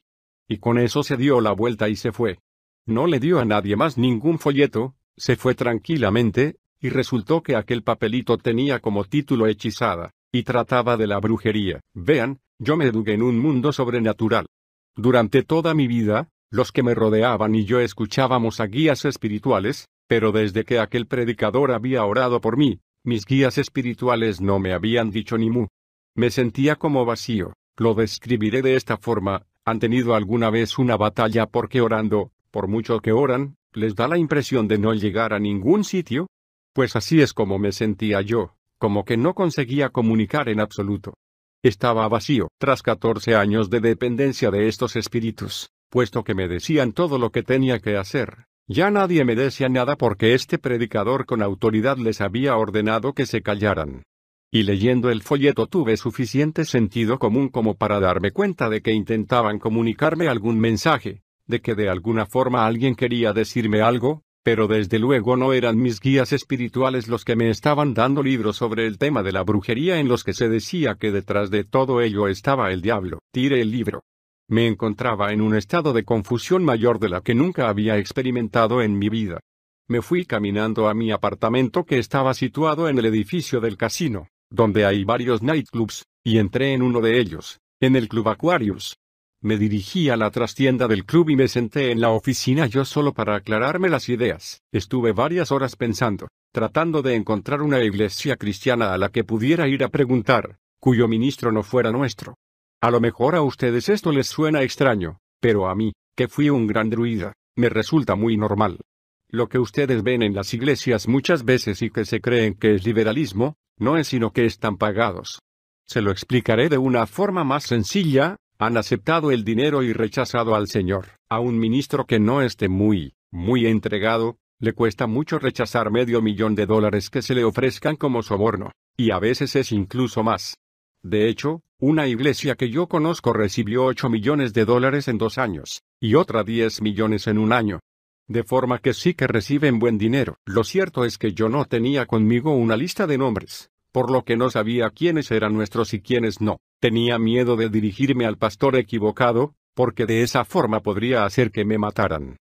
Y con eso se dio la vuelta y se fue. No le dio a nadie más ningún folleto, se fue tranquilamente, y resultó que aquel papelito tenía como título Hechizada, y trataba de la brujería. Vean, yo me eduqué en un mundo sobrenatural. Durante toda mi vida, los que me rodeaban y yo escuchábamos a guías espirituales, pero desde que aquel predicador había orado por mí, mis guías espirituales no me habían dicho ni mu. Me sentía como vacío. Lo describiré de esta forma: ¿han tenido alguna vez una batalla porque orando, por mucho que oran, les da la impresión de no llegar a ningún sitio? Pues así es como me sentía yo, como que no conseguía comunicar en absoluto. Estaba vacío. Tras 14 años de dependencia de estos espíritus, puesto que me decían todo lo que tenía que hacer, ya nadie me decía nada porque este predicador con autoridad les había ordenado que se callaran. Y leyendo el folleto tuve suficiente sentido común como para darme cuenta de que intentaban comunicarme algún mensaje, de que de alguna forma alguien quería decirme algo, pero desde luego no eran mis guías espirituales los que me estaban dando libros sobre el tema de la brujería en los que se decía que detrás de todo ello estaba el diablo. Tiré el libro. Me encontraba en un estado de confusión mayor de la que nunca había experimentado en mi vida. Me fui caminando a mi apartamento que estaba situado en el edificio del casino, donde hay varios nightclubs, y entré en uno de ellos, en el Club Aquarius. Me dirigí a la trastienda del club y me senté en la oficina yo solo para aclararme las ideas. Estuve varias horas pensando, tratando de encontrar una iglesia cristiana a la que pudiera ir a preguntar, cuyo ministro no fuera nuestro. A lo mejor a ustedes esto les suena extraño, pero a mí, que fui un gran druida, me resulta muy normal. Lo que ustedes ven en las iglesias muchas veces y que se creen que es liberalismo, no es sino que están pagados. Se lo explicaré de una forma más sencilla: han aceptado el dinero y rechazado al Señor. A un ministro que no esté muy entregado, le cuesta mucho rechazar $500,000 que se le ofrezcan como soborno, y a veces es incluso más. De hecho, una iglesia que yo conozco recibió $8 millones en 2 años, y otra 10 millones en un año. De forma que sí que reciben buen dinero. Lo cierto es que yo no tenía conmigo una lista de nombres, por lo que no sabía quiénes eran nuestros y quiénes no. Tenía miedo de dirigirme al pastor equivocado, porque de esa forma podría hacer que me mataran.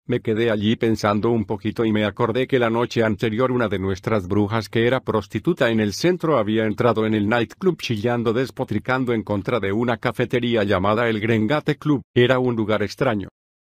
Me quedé allí pensando un poquito y me acordé que la noche anterior una de nuestras brujas que era prostituta en el centro había entrado en el nightclub chillando despotricando en contra de una cafetería llamada el Grengate Club. Era un lugar extraño.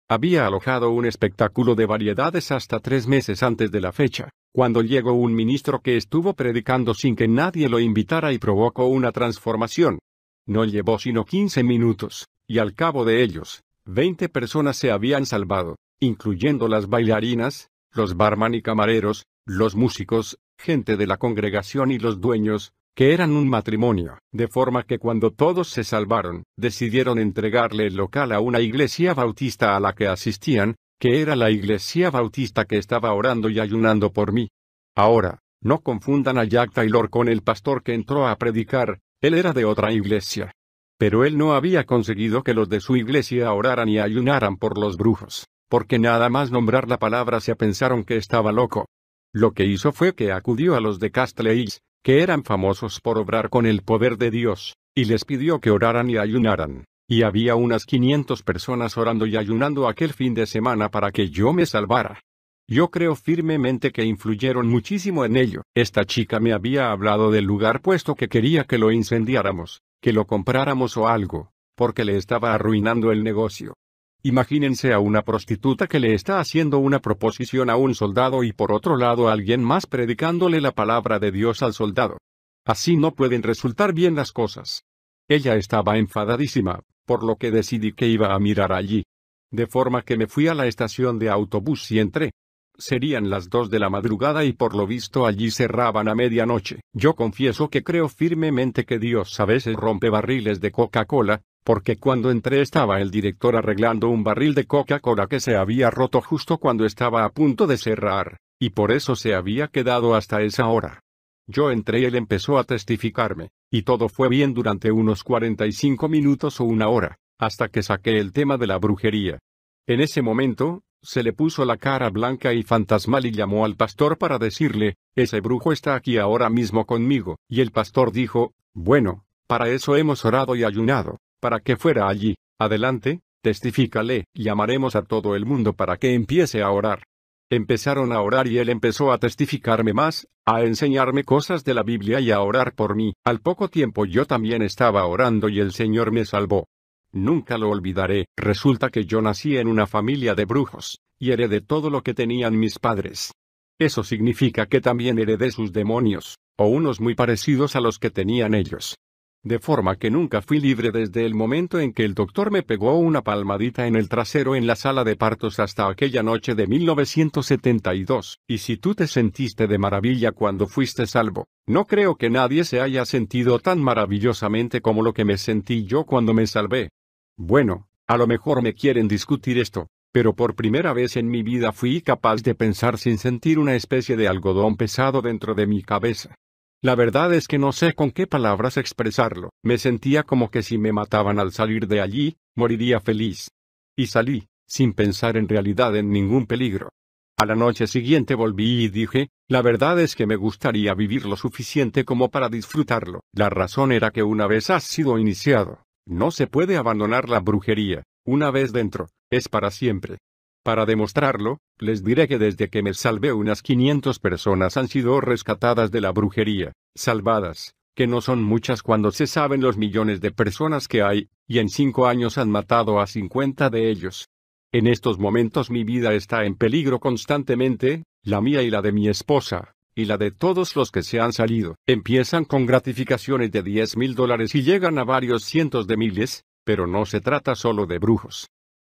Había alojado un espectáculo de variedades hasta 3 meses antes de la fecha, cuando llegó un ministro que estuvo predicando sin que nadie lo invitara y provocó una transformación. No llevó sino 15 minutos, y al cabo de ellos, 20 personas se habían salvado, incluyendo las bailarinas, los barman y camareros, los músicos, gente de la congregación y los dueños, que eran un matrimonio. De forma que cuando todos se salvaron, decidieron entregarle el local a una iglesia bautista a la que asistían, que era la iglesia bautista que estaba orando y ayunando por mí. Ahora, No confundan a Jack Taylor con el pastor que entró a predicar, él era de otra iglesia. Pero él no había conseguido que los de su iglesia oraran y ayunaran por los brujos, porque nada más nombrar la palabra se pensaron que estaba loco. Lo que hizo fue que acudió a los de Castle Hills, que eran famosos por obrar con el poder de Dios, y les pidió que oraran y ayunaran. Y había unas 500 personas orando y ayunando aquel fin de semana para que yo me salvara. Yo creo firmemente que influyeron muchísimo en ello. Esta chica me había hablado del lugar puesto que quería que lo incendiáramos, que lo compráramos o algo, porque le estaba arruinando el negocio. Imagínense a una prostituta que le está haciendo una proposición a un soldado y por otro lado alguien más predicándole la palabra de Dios al soldado. Así no pueden resultar bien las cosas. Ella estaba enfadadísima, por lo que decidí que iba a mirar allí. De forma que me fui a la estación de autobús y entré. Serían las 2 de la madrugada y por lo visto allí cerraban a medianoche. Yo confieso que creo firmemente que Dios a veces rompe barriles de Coca-Cola, porque cuando entré estaba el director arreglando un barril de Coca-Cola que se había roto justo cuando estaba a punto de cerrar, y por eso se había quedado hasta esa hora. Yo entré y él empezó a testificarme, y todo fue bien durante unos 45 minutos o una hora, hasta que saqué el tema de la brujería. En ese momento, se le puso la cara blanca y fantasmal y llamó al pastor para decirle, ese brujo está aquí ahora mismo conmigo, y el pastor dijo, bueno, para eso hemos orado y ayunado, para que fuera allí, adelante, testifícale, llamaremos a todo el mundo para que empiece a orar. Empezaron a orar y él empezó a testificarme más, a enseñarme cosas de la Biblia y a orar por mí. Al poco tiempo yo también estaba orando y el Señor me salvó. Nunca lo olvidaré. Resulta que yo nací en una familia de brujos, y heredé todo lo que tenían mis padres. Eso significa que también heredé sus demonios, o unos muy parecidos a los que tenían ellos. De forma que nunca fui libre desde el momento en que el doctor me pegó una palmadita en el trasero en la sala de partos hasta aquella noche de 1972. Y si tú te sentiste de maravilla cuando fuiste salvo, no creo que nadie se haya sentido tan maravillosamente como lo que me sentí yo cuando me salvé. Bueno, a lo mejor me quieren discutir esto, pero por primera vez en mi vida fui capaz de pensar sin sentir una especie de algodón pesado dentro de mi cabeza. La verdad es que no sé con qué palabras expresarlo. Me sentía como que si me mataban al salir de allí, moriría feliz. Y salí, sin pensar en realidad en ningún peligro. A la noche siguiente volví y dije, la verdad es que me gustaría vivir lo suficiente como para disfrutarlo. La razón era que una vez has sido iniciado, no se puede abandonar la brujería. Una vez dentro, es para siempre. Para demostrarlo, les diré que desde que me salvé unas 500 personas han sido rescatadas de la brujería, salvadas, que no son muchas cuando se saben los millones de personas que hay, y en 5 años han matado a 50 de ellos. En estos momentos mi vida está en peligro constantemente, la mía y la de mi esposa, y la de todos los que se han salido. Empiezan con gratificaciones de $10,000 y llegan a varios cientos de miles, pero no se trata solo de brujos.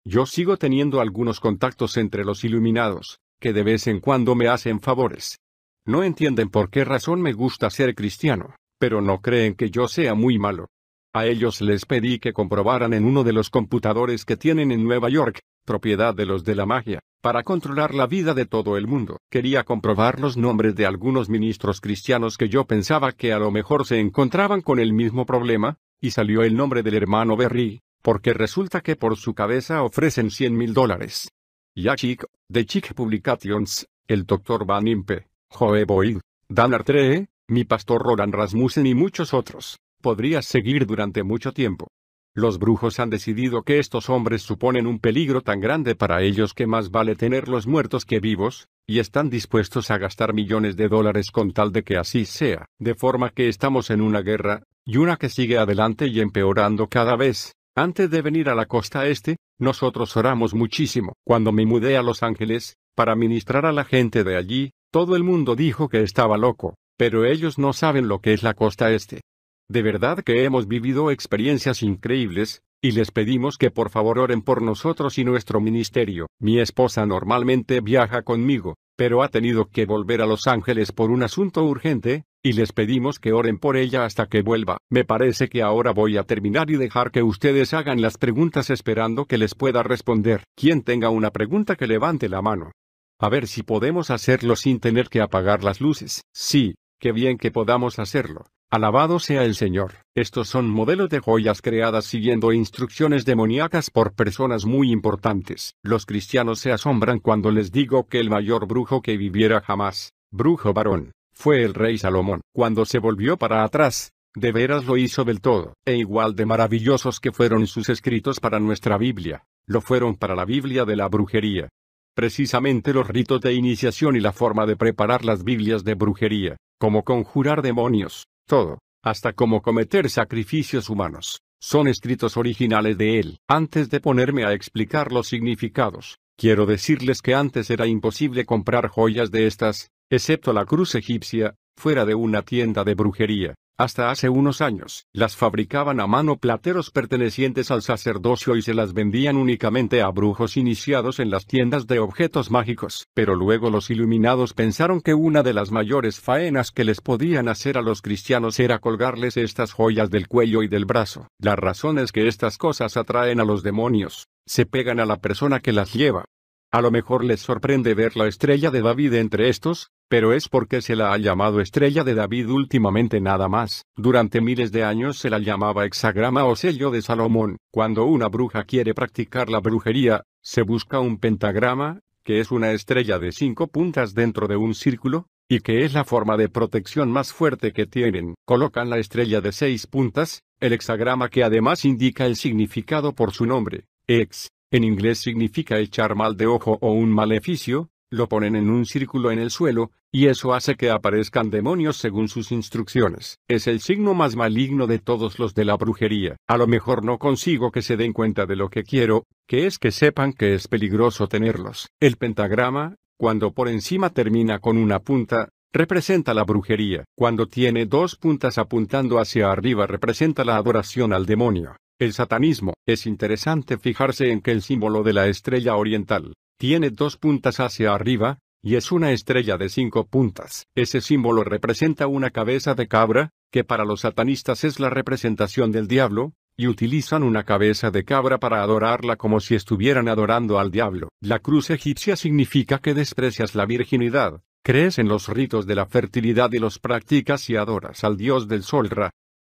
Yo sigo teniendo algunos contactos entre los iluminados, que de vez en cuando me hacen favores. No entienden por qué razón me gusta ser cristiano, pero no creen que yo sea muy malo. A ellos les pedí que comprobaran en uno de los computadores que tienen en Nueva York, propiedad de los de la magia, para controlar la vida de todo el mundo. Quería comprobar los nombres de algunos ministros cristianos que yo pensaba que a lo mejor se encontraban con el mismo problema, y salió el nombre del hermano Berry. Porque resulta que por su cabeza ofrecen $100,000. Yachik, de Chick Publications, el Dr. Van Impe, Joe Boyd, Dan Artree, mi pastor Roland Rasmussen y muchos otros. Podrías seguir durante mucho tiempo. Los brujos han decidido que estos hombres suponen un peligro tan grande para ellos que más vale tenerlos muertos que vivos, y están dispuestos a gastar millones de dólares con tal de que así sea. De forma que estamos en una guerra, y una que sigue adelante y empeorando cada vez. Antes de venir a la costa este, nosotros oramos muchísimo. Cuando me mudé a Los Ángeles, para ministrar a la gente de allí, todo el mundo dijo que estaba loco, pero ellos no saben lo que es la costa este. De verdad que hemos vivido experiencias increíbles, y les pedimos que por favor oren por nosotros y nuestro ministerio. Mi esposa normalmente viaja conmigo, pero ha tenido que volver a Los Ángeles por un asunto urgente, y les pedimos que oren por ella hasta que vuelva. Me parece que ahora voy a terminar y dejar que ustedes hagan las preguntas esperando que les pueda responder. Quien tenga una pregunta que levante la mano. A ver si podemos hacerlo sin tener que apagar las luces. Sí, qué bien que podamos hacerlo. Alabado sea el Señor. Estos son modelos de joyas creadas siguiendo instrucciones demoníacas por personas muy importantes. Los cristianos se asombran cuando les digo que el mayor brujo que viviera jamás, brujo varón, fue el rey Salomón. Cuando se volvió para atrás, de veras lo hizo del todo. E igual de maravillosos que fueron sus escritos para nuestra Biblia, lo fueron para la Biblia de la brujería. Precisamente los ritos de iniciación y la forma de preparar las Biblias de brujería, como conjurar demonios, todo, hasta cómo cometer sacrificios humanos, son escritos originales de él. Antes de ponerme a explicar los significados, quiero decirles que antes era imposible comprar joyas de estas, excepto la cruz egipcia, fuera de una tienda de brujería. Hasta hace unos años, las fabricaban a mano plateros pertenecientes al sacerdocio y se las vendían únicamente a brujos iniciados en las tiendas de objetos mágicos. Pero luego los iluminados pensaron que una de las mayores faenas que les podían hacer a los cristianos era colgarles estas joyas del cuello y del brazo. La razón es que estas cosas atraen a los demonios, se pegan a la persona que las lleva. A lo mejor les sorprende ver la estrella de David entre estos, pero es porque se la ha llamado estrella de David últimamente nada más. Durante miles de años se la llamaba hexagrama o sello de Salomón. Cuando una bruja quiere practicar la brujería, se busca un pentagrama, que es una estrella de 5 puntas dentro de un círculo, y que es la forma de protección más fuerte que tienen. Colocan la estrella de 6 puntas, el hexagrama que además indica el significado por su nombre, hex. En inglés significa echar mal de ojo o un maleficio, lo ponen en un círculo en el suelo, y eso hace que aparezcan demonios según sus instrucciones. Es el signo más maligno de todos los de la brujería. A lo mejor no consigo que se den cuenta de lo que quiero, que es que sepan que es peligroso tenerlos. El pentagrama, cuando por encima termina con una punta, representa la brujería. Cuando tiene 2 puntas apuntando hacia arriba representa la adoración al demonio. El satanismo. Es interesante fijarse en que el símbolo de la estrella oriental tiene 2 puntas hacia arriba, y es una estrella de 5 puntas. Ese símbolo representa una cabeza de cabra, que para los satanistas es la representación del diablo, y utilizan una cabeza de cabra para adorarla como si estuvieran adorando al diablo. La cruz egipcia significa que desprecias la virginidad, crees en los ritos de la fertilidad y los practicas y adoras al dios del sol Ra.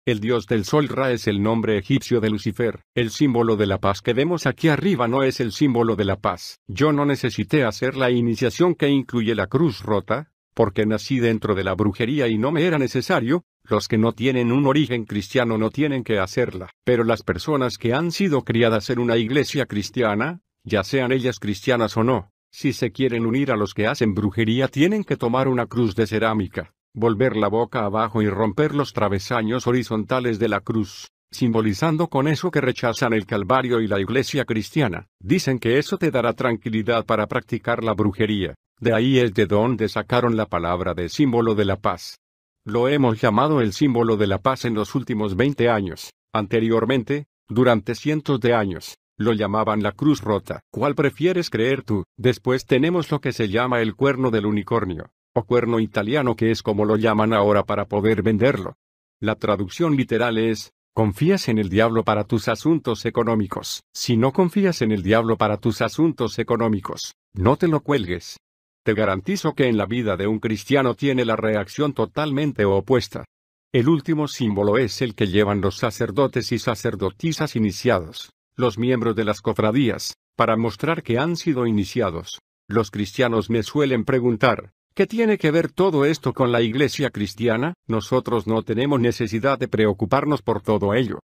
El dios del sol Ra es el nombre egipcio de Lucifer. El símbolo de la paz que vemos aquí arriba no es el símbolo de la paz. Yo no necesité hacer la iniciación que incluye la cruz rota, porque nací dentro de la brujería y no me era necesario. Los que no tienen un origen cristiano no tienen que hacerla. Pero las personas que han sido criadas en una iglesia cristiana, ya sean ellas cristianas o no, si se quieren unir a los que hacen brujería tienen que tomar una cruz de cerámica, volver la boca abajo y romper los travesaños horizontales de la cruz, simbolizando con eso que rechazan el Calvario y la iglesia cristiana. Dicen que eso te dará tranquilidad para practicar la brujería. De ahí es de donde sacaron la palabra de símbolo de la paz. Lo hemos llamado el símbolo de la paz en los últimos 20 años. Anteriormente, durante cientos de años, lo llamaban la cruz rota. ¿Cuál prefieres creer tú? Después tenemos lo que se llama el cuerno del unicornio, o cuerno italiano, que es como lo llaman ahora para poder venderlo. La traducción literal es: confías en el diablo para tus asuntos económicos. Si no confías en el diablo para tus asuntos económicos, no te lo cuelgues. Te garantizo que en la vida de un cristiano tiene la reacción totalmente opuesta. El último símbolo es el que llevan los sacerdotes y sacerdotisas iniciados, los miembros de las cofradías, para mostrar que han sido iniciados. Los cristianos me suelen preguntar: ¿qué tiene que ver todo esto con la iglesia cristiana? Nosotros no tenemos necesidad de preocuparnos por todo ello.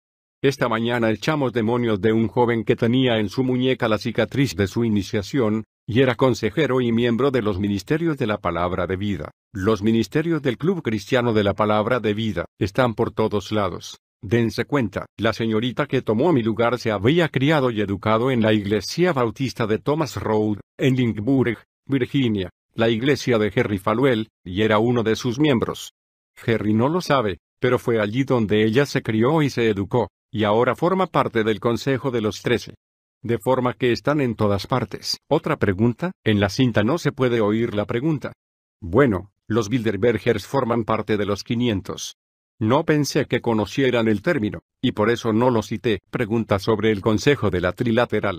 Esta mañana echamos demonios de un joven que tenía en su muñeca la cicatriz de su iniciación, y era consejero y miembro de los ministerios de la Palabra de Vida. Los ministerios del Club Cristiano de la Palabra de Vida están por todos lados. Dense cuenta, la señorita que tomó mi lugar se había criado y educado en la iglesia bautista de Thomas Road, en Lynchburg, Virginia, la iglesia de Jerry Falwell, y era uno de sus miembros. Jerry no lo sabe, pero fue allí donde ella se crió y se educó, y ahora forma parte del Consejo de los 13. De forma que están en todas partes. Otra pregunta: en la cinta no se puede oír la pregunta. Bueno, los Bilderbergers forman parte de los 500. No pensé que conocieran el término, y por eso no lo cité. Pregunta sobre el Consejo de la Trilateral.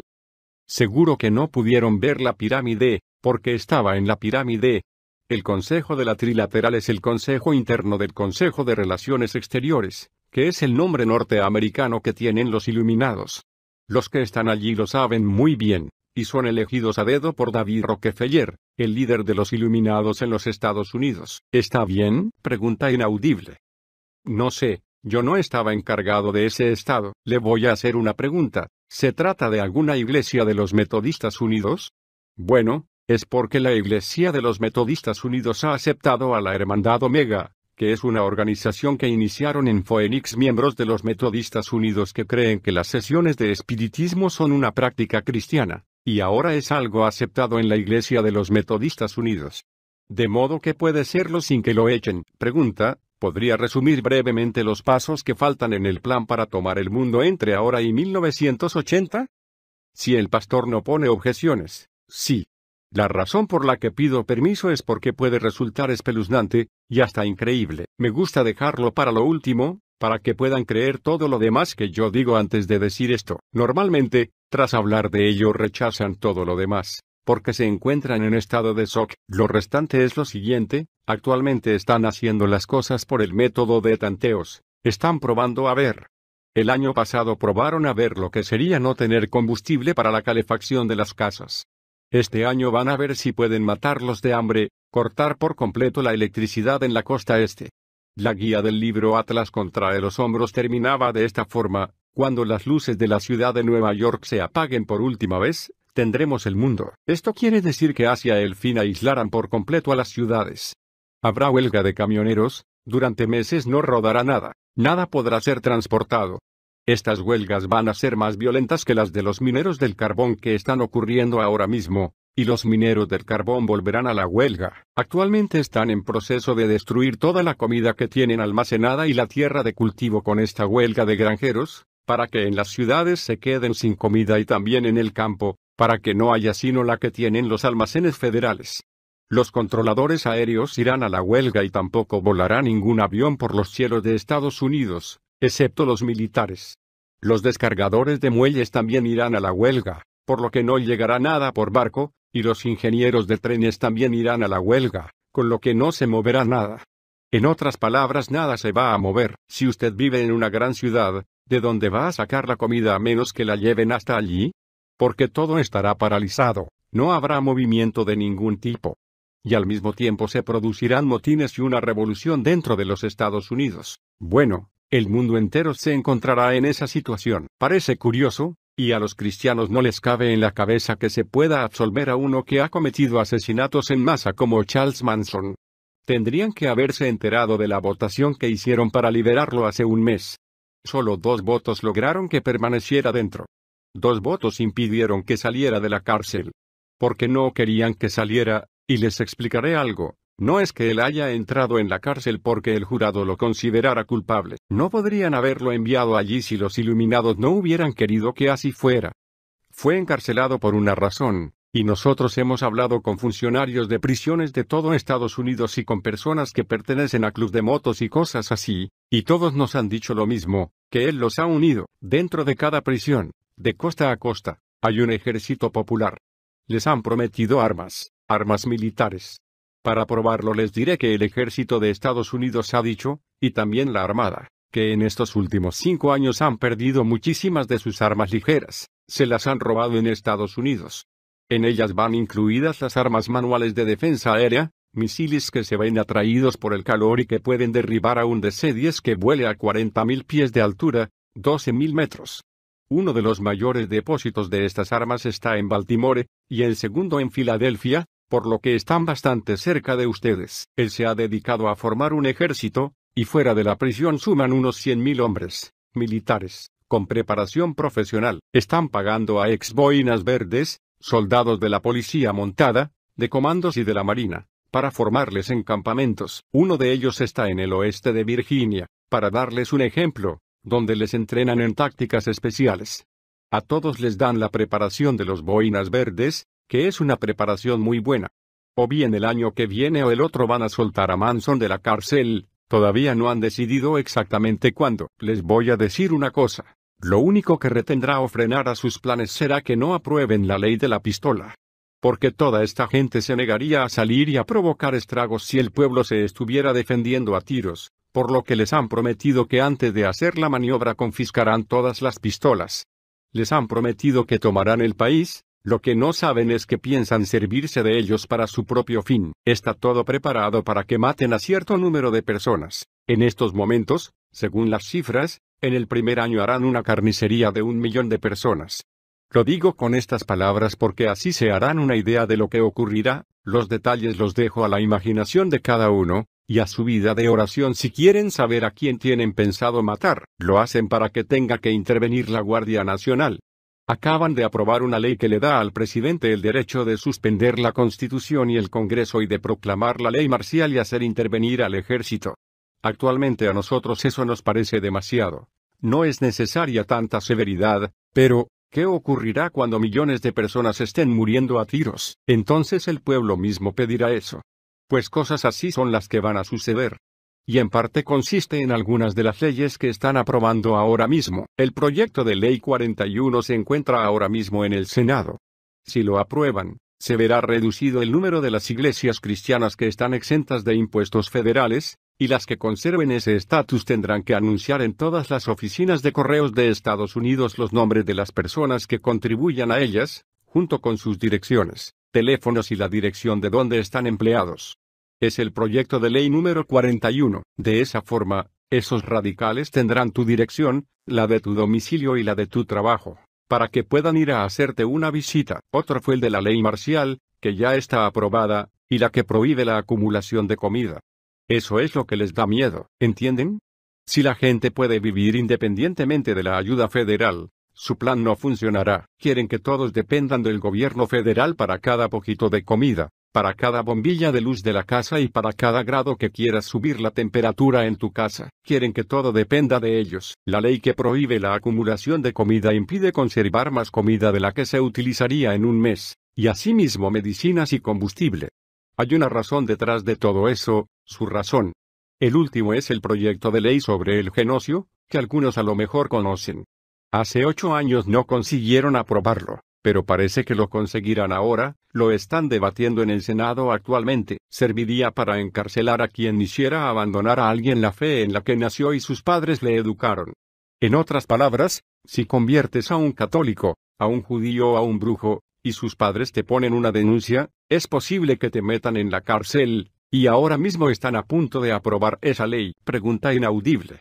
Seguro que no pudieron ver la pirámide, porque estaba en la pirámide. El Consejo de la Trilateral es el consejo interno del Consejo de Relaciones Exteriores, que es el nombre norteamericano que tienen los iluminados. Los que están allí lo saben muy bien, y son elegidos a dedo por David Rockefeller, el líder de los iluminados en los Estados Unidos. ¿Está bien?, pregunta inaudible. No sé, yo no estaba encargado de ese estado. Le voy a hacer una pregunta. ¿Se trata de alguna iglesia de los Metodistas Unidos? Bueno, es porque la Iglesia de los Metodistas Unidos ha aceptado a la Hermandad Omega, que es una organización que iniciaron en Phoenix miembros de los Metodistas Unidos que creen que las sesiones de espiritismo son una práctica cristiana, y ahora es algo aceptado en la Iglesia de los Metodistas Unidos. ¿De modo que puede serlo sin que lo echen? Pregunta. ¿Podría resumir brevemente los pasos que faltan en el plan para tomar el mundo entre ahora y 1980? Si el pastor no pone objeciones, sí. La razón por la que pido permiso es porque puede resultar espeluznante, y hasta increíble. Me gusta dejarlo para lo último, para que puedan creer todo lo demás que yo digo antes de decir esto. Normalmente, tras hablar de ello rechazan todo lo demás, porque se encuentran en estado de shock. Lo restante es lo siguiente: actualmente están haciendo las cosas por el método de tanteos. Están probando a ver. El año pasado probaron a ver lo que sería no tener combustible para la calefacción de las casas. Este año van a ver si pueden matarlos de hambre, cortar por completo la electricidad en la costa este. La guía del libro Atlas contrae los hombros terminaba de esta forma: cuando las luces de la ciudad de Nueva York se apaguen por última vez, tendremos el mundo. Esto quiere decir que hacia el fin aislarán por completo a las ciudades. Habrá huelga de camioneros, durante meses no rodará nada, nada podrá ser transportado. Estas huelgas van a ser más violentas que las de los mineros del carbón que están ocurriendo ahora mismo, y los mineros del carbón volverán a la huelga. Actualmente están en proceso de destruir toda la comida que tienen almacenada y la tierra de cultivo con esta huelga de granjeros, para que en las ciudades se queden sin comida y también en el campo, para que no haya sino la que tienen los almacenes federales. Los controladores aéreos irán a la huelga y tampoco volará ningún avión por los cielos de Estados Unidos, excepto los militares. Los descargadores de muelles también irán a la huelga, por lo que no llegará nada por barco, y los ingenieros de trenes también irán a la huelga, con lo que no se moverá nada. En otras palabras, nada se va a mover. Si usted vive en una gran ciudad, ¿de dónde va a sacar la comida a menos que la lleven hasta allí? Porque todo estará paralizado, no habrá movimiento de ningún tipo. Y al mismo tiempo se producirán motines y una revolución dentro de los Estados Unidos. Bueno, el mundo entero se encontrará en esa situación. Parece curioso, y a los cristianos no les cabe en la cabeza que se pueda absolver a uno que ha cometido asesinatos en masa como Charles Manson. Tendrían que haberse enterado de la votación que hicieron para liberarlo hace un mes. Solo 2 votos lograron que permaneciera dentro. 2 votos impidieron que saliera de la cárcel. Porque no querían que saliera, y les explicaré algo. No es que él haya entrado en la cárcel porque el jurado lo considerara culpable. No podrían haberlo enviado allí si los iluminados no hubieran querido que así fuera. Fue encarcelado por una razón, y nosotros hemos hablado con funcionarios de prisiones de todo Estados Unidos y con personas que pertenecen a clubs de motos y cosas así, y todos nos han dicho lo mismo, que él los ha unido. Dentro de cada prisión, de costa a costa, hay un ejército popular. Les han prometido armas militares. Para probarlo les diré que el ejército de Estados Unidos ha dicho, y también la Armada, que en estos últimos 5 años han perdido muchísimas de sus armas ligeras, se las han robado en Estados Unidos. En ellas van incluidas las armas manuales de defensa aérea, misiles que se ven atraídos por el calor y que pueden derribar a un DC-10 que vuele a 40.000 pies de altura, 12.000 metros. Uno de los mayores depósitos de estas armas está en Baltimore, y el segundo en Filadelfia, por lo que están bastante cerca de ustedes. Él se ha dedicado a formar un ejército, y fuera de la prisión suman unos 100.000 hombres, militares, con preparación profesional. Están pagando a ex boinas verdes, soldados de la policía montada, de comandos y de la marina, para formarles en campamentos. Uno de ellos está en el oeste de Virginia, para darles un ejemplo, donde les entrenan en tácticas especiales. A todos les dan la preparación de los boinas verdes, que es una preparación muy buena. O bien el año que viene o el otro van a soltar a Manson de la cárcel, todavía no han decidido exactamente cuándo. Les voy a decir una cosa, lo único que retendrá o frenará sus planes será que no aprueben la ley de la pistola. porque toda esta gente se negaría a salir y a provocar estragos si el pueblo se estuviera defendiendo a tiros, por lo que les han prometido que antes de hacer la maniobra confiscarán todas las pistolas. Les han prometido que tomarán el país. Lo que no saben es que piensan servirse de ellos para su propio fin. Está todo preparado para que maten a cierto número de personas. En estos momentos, según las cifras, en el primer año harán una carnicería de 1 millón de personas. Lo digo con estas palabras porque así se harán una idea de lo que ocurrirá. Los detalles los dejo a la imaginación de cada uno, y a su vida de oración si quieren saber a quién tienen pensado matar. Lo hacen para que tenga que intervenir la Guardia Nacional. Acaban de aprobar una ley que le da al presidente el derecho de suspender la Constitución y el Congreso y de proclamar la ley marcial y hacer intervenir al ejército. Actualmente a nosotros eso nos parece demasiado. No es necesaria tanta severidad, pero, ¿qué ocurrirá cuando millones de personas estén muriendo a tiros? Entonces el pueblo mismo pedirá eso. Pues cosas así son las que van a suceder. Y en parte consiste en algunas de las leyes que están aprobando ahora mismo. El proyecto de ley 41 se encuentra ahora mismo en el Senado. Si lo aprueban, se verá reducido el número de las iglesias cristianas que están exentas de impuestos federales, y las que conserven ese estatus tendrán que anunciar en todas las oficinas de correos de Estados Unidos los nombres de las personas que contribuyan a ellas, junto con sus direcciones, teléfonos y la dirección de donde están empleados. Es el proyecto de ley número 41. De esa forma, esos radicales tendrán tu dirección, la de tu domicilio y la de tu trabajo, para que puedan ir a hacerte una visita. Otro fue el de la ley marcial, que ya está aprobada, y la que prohíbe la acumulación de comida. Eso es lo que les da miedo, ¿entienden? Si la gente puede vivir independientemente de la ayuda federal, su plan no funcionará. Quieren que todos dependan del gobierno federal para cada poquito de comida, para cada bombilla de luz de la casa y para cada grado que quieras subir la temperatura en tu casa. Quieren que todo dependa de ellos. La ley que prohíbe la acumulación de comida impide conservar más comida de la que se utilizaría en un mes, y asimismo medicinas y combustible. Hay una razón detrás de todo eso, su razón. El último es el proyecto de ley sobre el genocidio, que algunos a lo mejor conocen. Hace 8 años no consiguieron aprobarlo, pero parece que lo conseguirán ahora. Lo están debatiendo en el Senado actualmente. Serviría para encarcelar a quien hiciera abandonar a alguien la fe en la que nació y sus padres le educaron. En otras palabras, si conviertes a un católico, a un judío o a un brujo, y sus padres te ponen una denuncia, es posible que te metan en la cárcel, y ahora mismo están a punto de aprobar esa ley. Pregunta inaudible.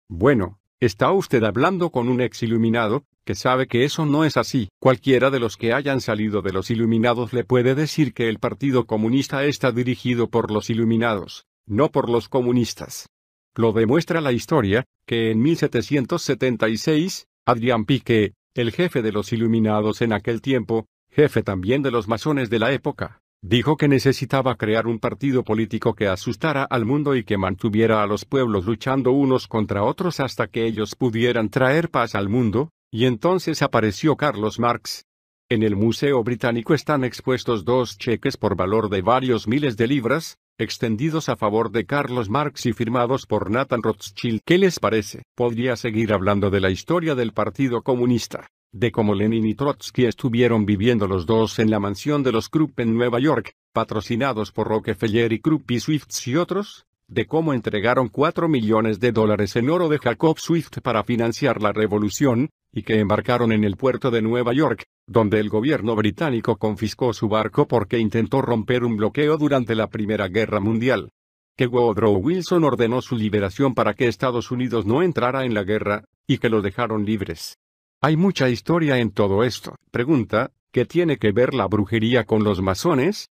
Bueno, ¿está usted hablando con un ex iluminado, que sabe que eso no es así? Cualquiera de los que hayan salido de los iluminados le puede decir que el Partido Comunista está dirigido por los iluminados, no por los comunistas. Lo demuestra la historia, que en 1776, Adrian Piquet, el jefe de los iluminados en aquel tiempo, jefe también de los masones de la época, dijo que necesitaba crear un partido político que asustara al mundo y que mantuviera a los pueblos luchando unos contra otros hasta que ellos pudieran traer paz al mundo, y entonces apareció Carlos Marx. En el Museo Británico están expuestos 2 cheques por valor de varios miles de libras, extendidos a favor de Carlos Marx y firmados por Nathan Rothschild. ¿Qué les parece? Podría seguir hablando de la historia del Partido Comunista, de cómo Lenin y Trotsky estuvieron viviendo los dos en la mansión de los Krupp en Nueva York, patrocinados por Rockefeller y Krupp y Swift y otros, de cómo entregaron $4 millones en oro de Jacob Swift para financiar la revolución, y que embarcaron en el puerto de Nueva York, donde el gobierno británico confiscó su barco porque intentó romper un bloqueo durante la Primera Guerra Mundial. Que Woodrow Wilson ordenó su liberación para que Estados Unidos no entrara en la guerra, y que los dejaron libres. Hay mucha historia en todo esto. Pregunta, ¿qué tiene que ver la brujería con los masones?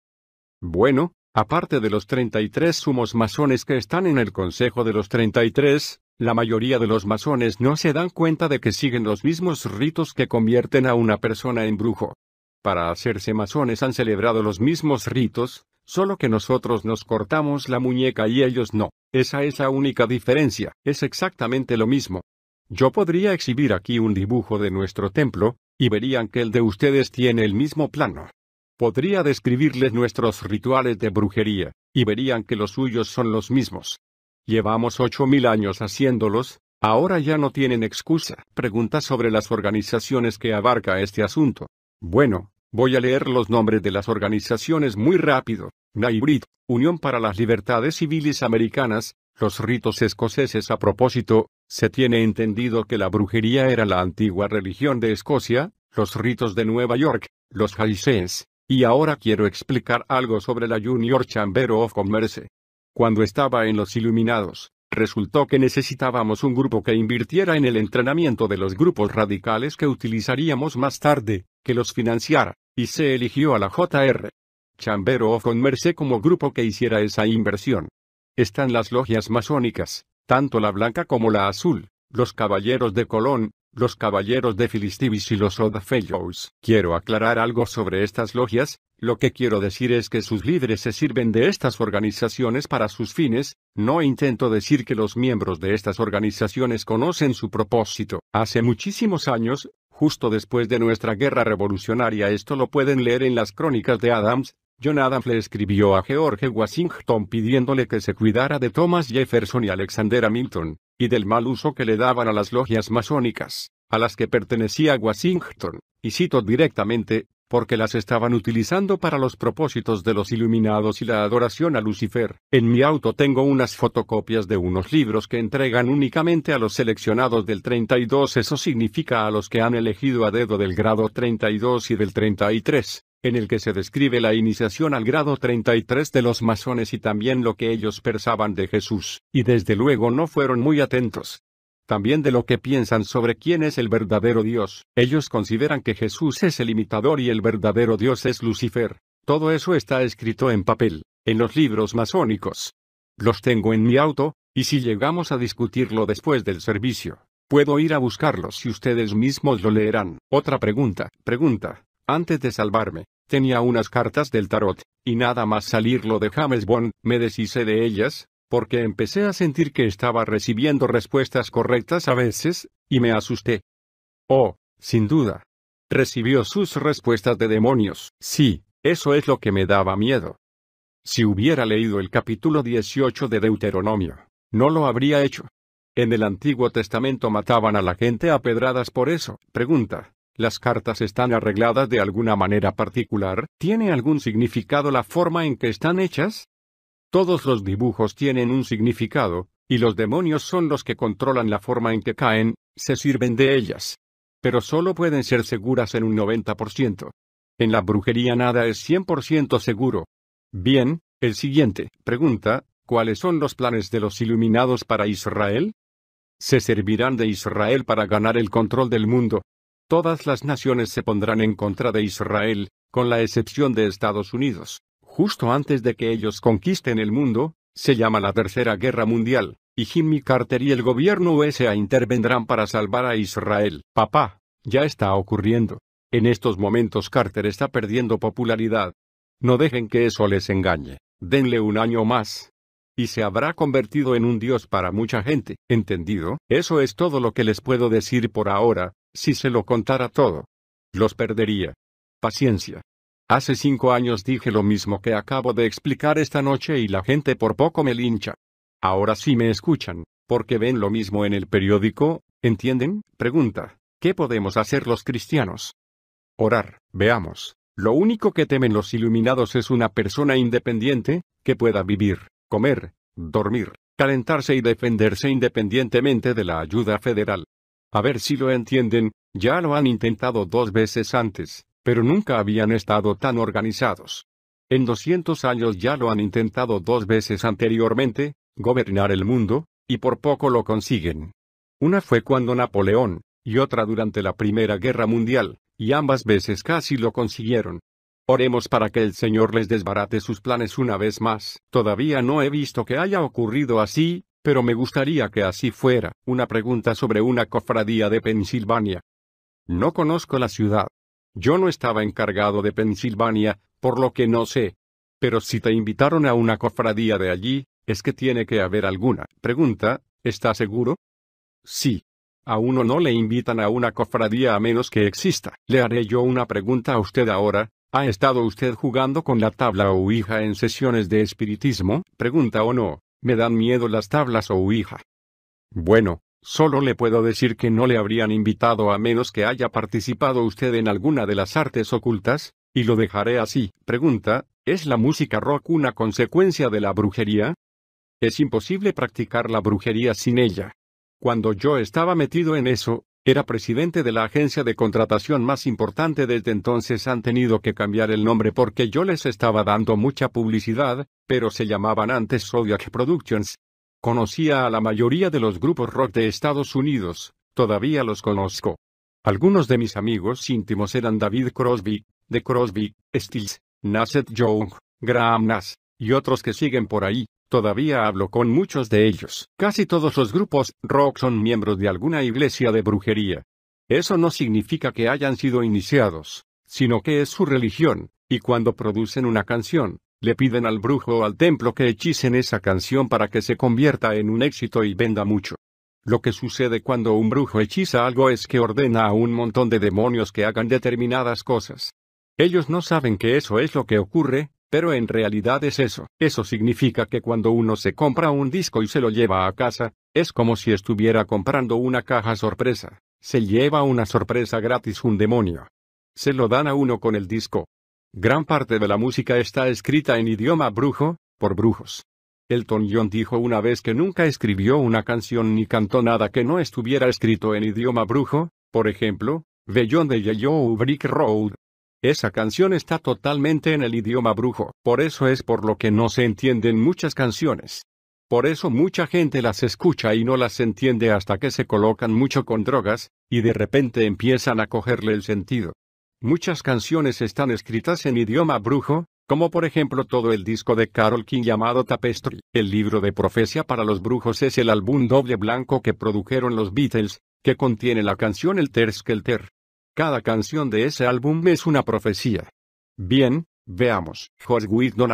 Bueno, aparte de los 33 sumos masones que están en el Consejo de los 33, la mayoría de los masones no se dan cuenta de que siguen los mismos ritos que convierten a una persona en brujo. Para hacerse masones han celebrado los mismos ritos, solo que nosotros nos cortamos la muñeca y ellos no. Esa es la única diferencia. Es exactamente lo mismo. Yo podría exhibir aquí un dibujo de nuestro templo, y verían que el de ustedes tiene el mismo plano. Podría describirles nuestros rituales de brujería, y verían que los suyos son los mismos. Llevamos 8000 años haciéndolos, ahora ya no tienen excusa. Pregunta sobre las organizaciones que abarca este asunto. Bueno, Voy a leer los nombres de las organizaciones muy rápido. NAIBRIT, Unión para las Libertades Civiles Americanas. Los ritos escoceses. A propósito, se tiene entendido que la brujería era la antigua religión de Escocia, los ritos de Nueva York, los Highseas. Y ahora quiero explicar algo sobre la Junior Chamber of Commerce. Cuando estaba en los Iluminados, resultó que necesitábamos un grupo que invirtiera en el entrenamiento de los grupos radicales que utilizaríamos más tarde, que los financiara, y se eligió a la J.R. Chamber of Commerce como grupo que hiciera esa inversión. Están las logias masónicas, tanto la blanca como la azul, los caballeros de Colón, los caballeros de Philistibis y los Odd Fellows. Quiero aclarar algo sobre estas logias. Lo que quiero decir es que sus líderes se sirven de estas organizaciones para sus fines. No intento decir que los miembros de estas organizaciones conocen su propósito. Hace muchísimos años, justo después de nuestra guerra revolucionaria, esto lo pueden leer en las crónicas de Adams, John Adams le escribió a George Washington pidiéndole que se cuidara de Thomas Jefferson y Alexander Hamilton, y del mal uso que le daban a las logias masónicas, a las que pertenecía Washington, y cito directamente, porque las estaban utilizando para los propósitos de los iluminados y la adoración a Lucifer. En mi auto tengo unas fotocopias de unos libros que entregan únicamente a los seleccionados del 32, eso significa a los que han elegido a dedo del grado 32 y del 33. En el que se describe la iniciación al grado 33 de los masones y también lo que ellos pensaban de Jesús, y desde luego no fueron muy atentos. También de lo que piensan sobre quién es el verdadero Dios. Ellos consideran que Jesús es el imitador y el verdadero Dios es Lucifer. Todo eso está escrito en papel, en los libros masónicos. Los tengo en mi auto, y si llegamos a discutirlo después del servicio, puedo ir a buscarlos y ustedes mismos lo leerán. Otra pregunta. Antes de salvarme, tenía unas cartas del tarot, y nada más salirlo de James Bond, me deshice de ellas, porque empecé a sentir que estaba recibiendo respuestas correctas a veces, y me asusté. Oh, sin duda. Recibió sus respuestas de demonios. Sí, eso es lo que me daba miedo. Si hubiera leído el capítulo 18 de Deuteronomio, no lo habría hecho. En el Antiguo Testamento mataban a la gente a pedradas por eso. Pregunta. ¿Las cartas están arregladas de alguna manera particular? ¿Tiene algún significado la forma en que están hechas? Todos los dibujos tienen un significado, y los demonios son los que controlan la forma en que caen, se sirven de ellas. Pero solo pueden ser seguras en un 90%. En la brujería nada es 100% seguro. Bien, el siguiente. Pregunta, ¿cuáles son los planes de los iluminados para Israel? Se servirán de Israel para ganar el control del mundo. Todas las naciones se pondrán en contra de Israel, con la excepción de Estados Unidos. Justo antes de que ellos conquisten el mundo, se llama la Tercera Guerra Mundial, y Jimmy Carter y el gobierno USA intervendrán para salvar a Israel. Papá, ya está ocurriendo. En estos momentos Carter está perdiendo popularidad. No dejen que eso les engañe. Denle un año más. Y se habrá convertido en un dios para mucha gente. ¿Entendido? Eso es todo lo que les puedo decir por ahora. Si se lo contara todo, los perdería. Paciencia. Hace 5 años dije lo mismo que acabo de explicar esta noche y la gente por poco me lincha. Ahora sí me escuchan, porque ven lo mismo en el periódico, ¿entienden? Pregunta, ¿qué podemos hacer los cristianos? Orar. Veamos. Lo único que temen los iluminados es una persona independiente, que pueda vivir, comer, dormir, calentarse y defenderse independientemente de la ayuda federal. A ver si lo entienden, ya lo han intentado 2 veces antes, pero nunca habían estado tan organizados. En 200 años ya lo han intentado 2 veces anteriormente, gobernar el mundo, y por poco lo consiguen. Una fue cuando Napoleón, y otra durante la Primera Guerra Mundial, y ambas veces casi lo consiguieron. Oremos para que el Señor les desbarate sus planes una vez más. Todavía no he visto que haya ocurrido así, pero me gustaría que así fuera. Una pregunta sobre una cofradía de Pensilvania. No conozco la ciudad. Yo no estaba encargado de Pensilvania, por lo que no sé. Pero si te invitaron a una cofradía de allí, es que tiene que haber alguna. Pregunta, ¿está seguro? Sí. A uno no le invitan a una cofradía a menos que exista. Le haré yo una pregunta a usted ahora. ¿Ha estado usted jugando con la tabla ouija en sesiones de espiritismo? Pregunta o no. Me dan miedo las tablas ouija. Bueno, solo le puedo decir que no le habrían invitado a menos que haya participado usted en alguna de las artes ocultas, Y lo dejaré así. Pregunta, ¿es la música rock una consecuencia de la brujería? Es imposible practicar la brujería sin ella. Cuando yo estaba metido en eso, era presidente de la agencia de contratación más importante desde entonces. Han tenido que cambiar el nombre porque yo les estaba dando mucha publicidad, pero se llamaban antes Zodiac Productions. Conocía a la mayoría de los grupos rock de Estados Unidos, todavía los conozco. Algunos de mis amigos íntimos eran David Crosby, The Crosby, Stills, Nasset Young, Graham Nash, y otros que siguen por ahí. Todavía hablo con muchos de ellos. Casi todos los grupos rock son miembros de alguna iglesia de brujería. Eso no significa que hayan sido iniciados, sino que es su religión, y cuando producen una canción, le piden al brujo o al templo que hechicen esa canción para que se convierta en un éxito y venda mucho. Lo que sucede cuando un brujo hechiza algo es que ordena a un montón de demonios que hagan determinadas cosas. Ellos no saben que eso es lo que ocurre, pero en realidad es eso. Eso significa que cuando uno se compra un disco y se lo lleva a casa, es como si estuviera comprando una caja sorpresa. Se lleva una sorpresa gratis un demonio. Se lo dan a uno con el disco. Gran parte de la música está escrita en idioma brujo, por brujos. Elton John dijo una vez que nunca escribió una canción ni cantó nada que no estuviera escrito en idioma brujo, por ejemplo, Beyond the Yellow Brick Road. Esa canción está totalmente en el idioma brujo, por eso es por lo que no se entienden muchas canciones. Por eso mucha gente las escucha y no las entiende hasta que se colocan mucho con drogas, y de repente empiezan a cogerle el sentido. Muchas canciones están escritas en idioma brujo, como por ejemplo todo el disco de Carole King llamado Tapestry. El libro de profecía para los brujos es el álbum doble blanco que produjeron los Beatles, que contiene la canción Helter Skelter. Cada canción de ese álbum es una profecía. Bien, veamos. Josh Whedon,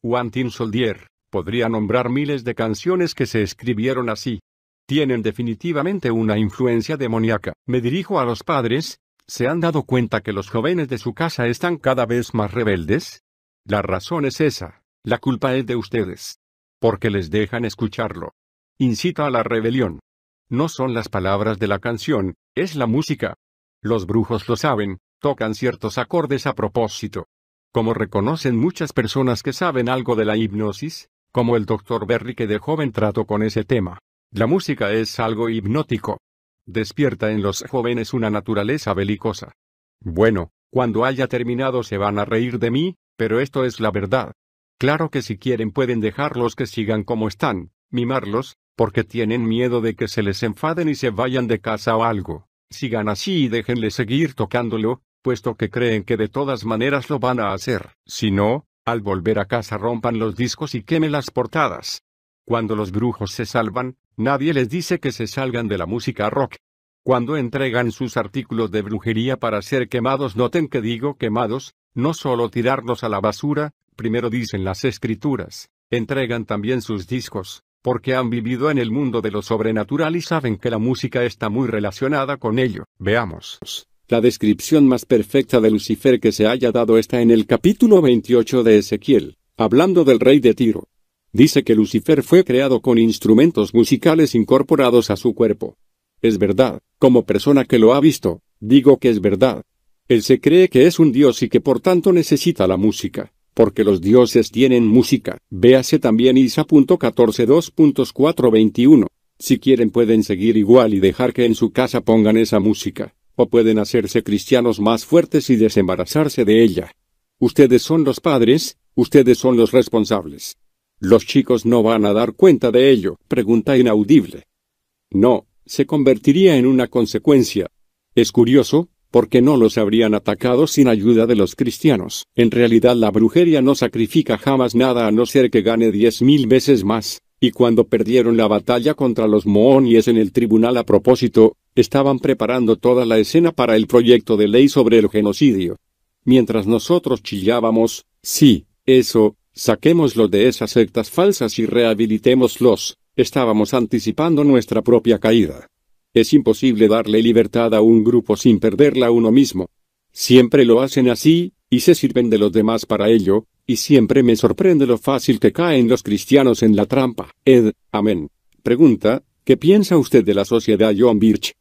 One Tin Soldier, podría nombrar miles de canciones que se escribieron así. Tienen definitivamente una influencia demoníaca. Me dirijo a los padres. ¿Se han dado cuenta que los jóvenes de su casa están cada vez más rebeldes? La razón es esa. La culpa es de ustedes. Porque les dejan escucharlo. Incita a la rebelión. No son las palabras de la canción, es la música. Los brujos lo saben, tocan ciertos acordes a propósito. Como reconocen muchas personas que saben algo de la hipnosis, como el Dr. Berry que de joven trató con ese tema. La música es algo hipnótico. Despierta en los jóvenes una naturaleza belicosa. Bueno, cuando haya terminado se van a reír de mí, pero esto es la verdad. Claro que si quieren pueden dejarlos que sigan como están, mimarlos, porque tienen miedo de que se les enfaden y se vayan de casa o algo. Sigan así y déjenle seguir tocándolo, puesto que creen que de todas maneras lo van a hacer. Si no, al volver a casa rompan los discos y quemen las portadas. Cuando los brujos se salvan, nadie les dice que se salgan de la música rock. Cuando entregan sus artículos de brujería para ser quemados, noten que digo quemados, no solo tirarlos a la basura, primero dicen las escrituras, entregan también sus discos, porque han vivido en el mundo de lo sobrenatural y saben que la música está muy relacionada con ello. Veamos. La descripción más perfecta de Lucifer que se haya dado está en el capítulo 28 de Ezequiel, hablando del rey de Tiro. Dice que Lucifer fue creado con instrumentos musicales incorporados a su cuerpo. Es verdad, como persona que lo ha visto, digo que es verdad. Él se cree que es un dios y que por tanto necesita la música. Porque los dioses tienen música. Véase también Isa.14 2.421. Si quieren pueden seguir igual y dejar que en su casa pongan esa música. O pueden hacerse cristianos más fuertes y desembarazarse de ella. Ustedes son los padres, ustedes son los responsables. Los chicos no van a dar cuenta de ello. Pregunta inaudible. No, se convertiría en una consecuencia. Es curioso, porque no los habrían atacado sin ayuda de los cristianos. En realidad la brujería no sacrifica jamás nada a no ser que gane 10.000 veces más, y cuando perdieron la batalla contra los moonies en el tribunal a propósito, estaban preparando toda la escena para el proyecto de ley sobre el genocidio. Mientras nosotros chillábamos, sí, eso, saquémoslo de esas sectas falsas y rehabilitémoslos, estábamos anticipando nuestra propia caída. Es imposible darle libertad a un grupo sin perderla a uno mismo. Siempre lo hacen así, y se sirven de los demás para ello, y siempre me sorprende lo fácil que caen los cristianos en la trampa. Amén. Pregunta, ¿qué piensa usted de la sociedad John Birch?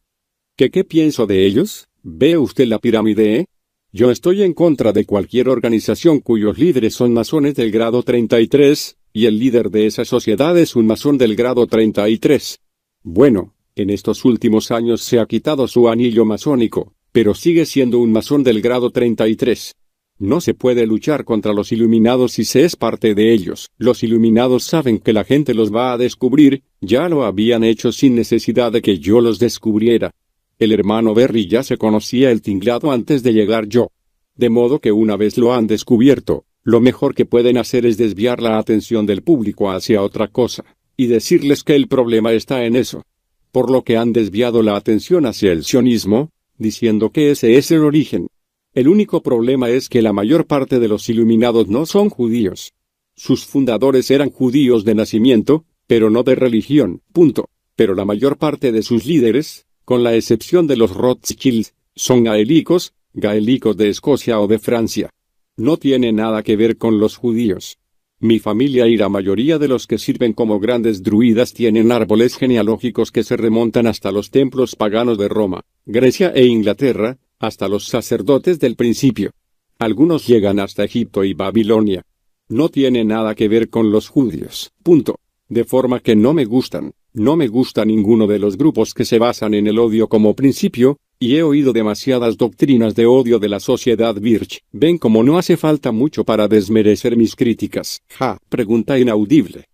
¿Qué pienso de ellos? ¿Ve usted la pirámide? Yo estoy en contra de cualquier organización cuyos líderes son masones del grado 33, y el líder de esa sociedad es un masón del grado 33. Bueno, en estos últimos años se ha quitado su anillo masónico, pero sigue siendo un masón del grado 33. No se puede luchar contra los iluminados si se es parte de ellos. Los iluminados saben que la gente los va a descubrir, ya lo habían hecho sin necesidad de que yo los descubriera. El hermano Berry ya se conocía el tinglado antes de llegar yo. De modo que una vez lo han descubierto, lo mejor que pueden hacer es desviar la atención del público hacia otra cosa, y decirles que el problema está en eso. Por lo que han desviado la atención hacia el sionismo, diciendo que ese es el origen. El único problema es que la mayor parte de los iluminados no son judíos. Sus fundadores eran judíos de nacimiento, pero no de religión, punto. Pero la mayor parte de sus líderes, con la excepción de los Rothschild, son gaélicos de Escocia o de Francia. No tiene nada que ver con los judíos. Mi familia y la mayoría de los que sirven como grandes druidas tienen árboles genealógicos que se remontan hasta los templos paganos de Roma, Grecia e Inglaterra, hasta los sacerdotes del principio. Algunos llegan hasta Egipto y Babilonia. No tiene nada que ver con los judíos, punto. De forma que no me gustan. No me gusta ninguno de los grupos que se basan en el odio como principio, y he oído demasiadas doctrinas de odio de la sociedad Birch. Ven como no hace falta mucho para desmerecer mis críticas. Pregunta inaudible.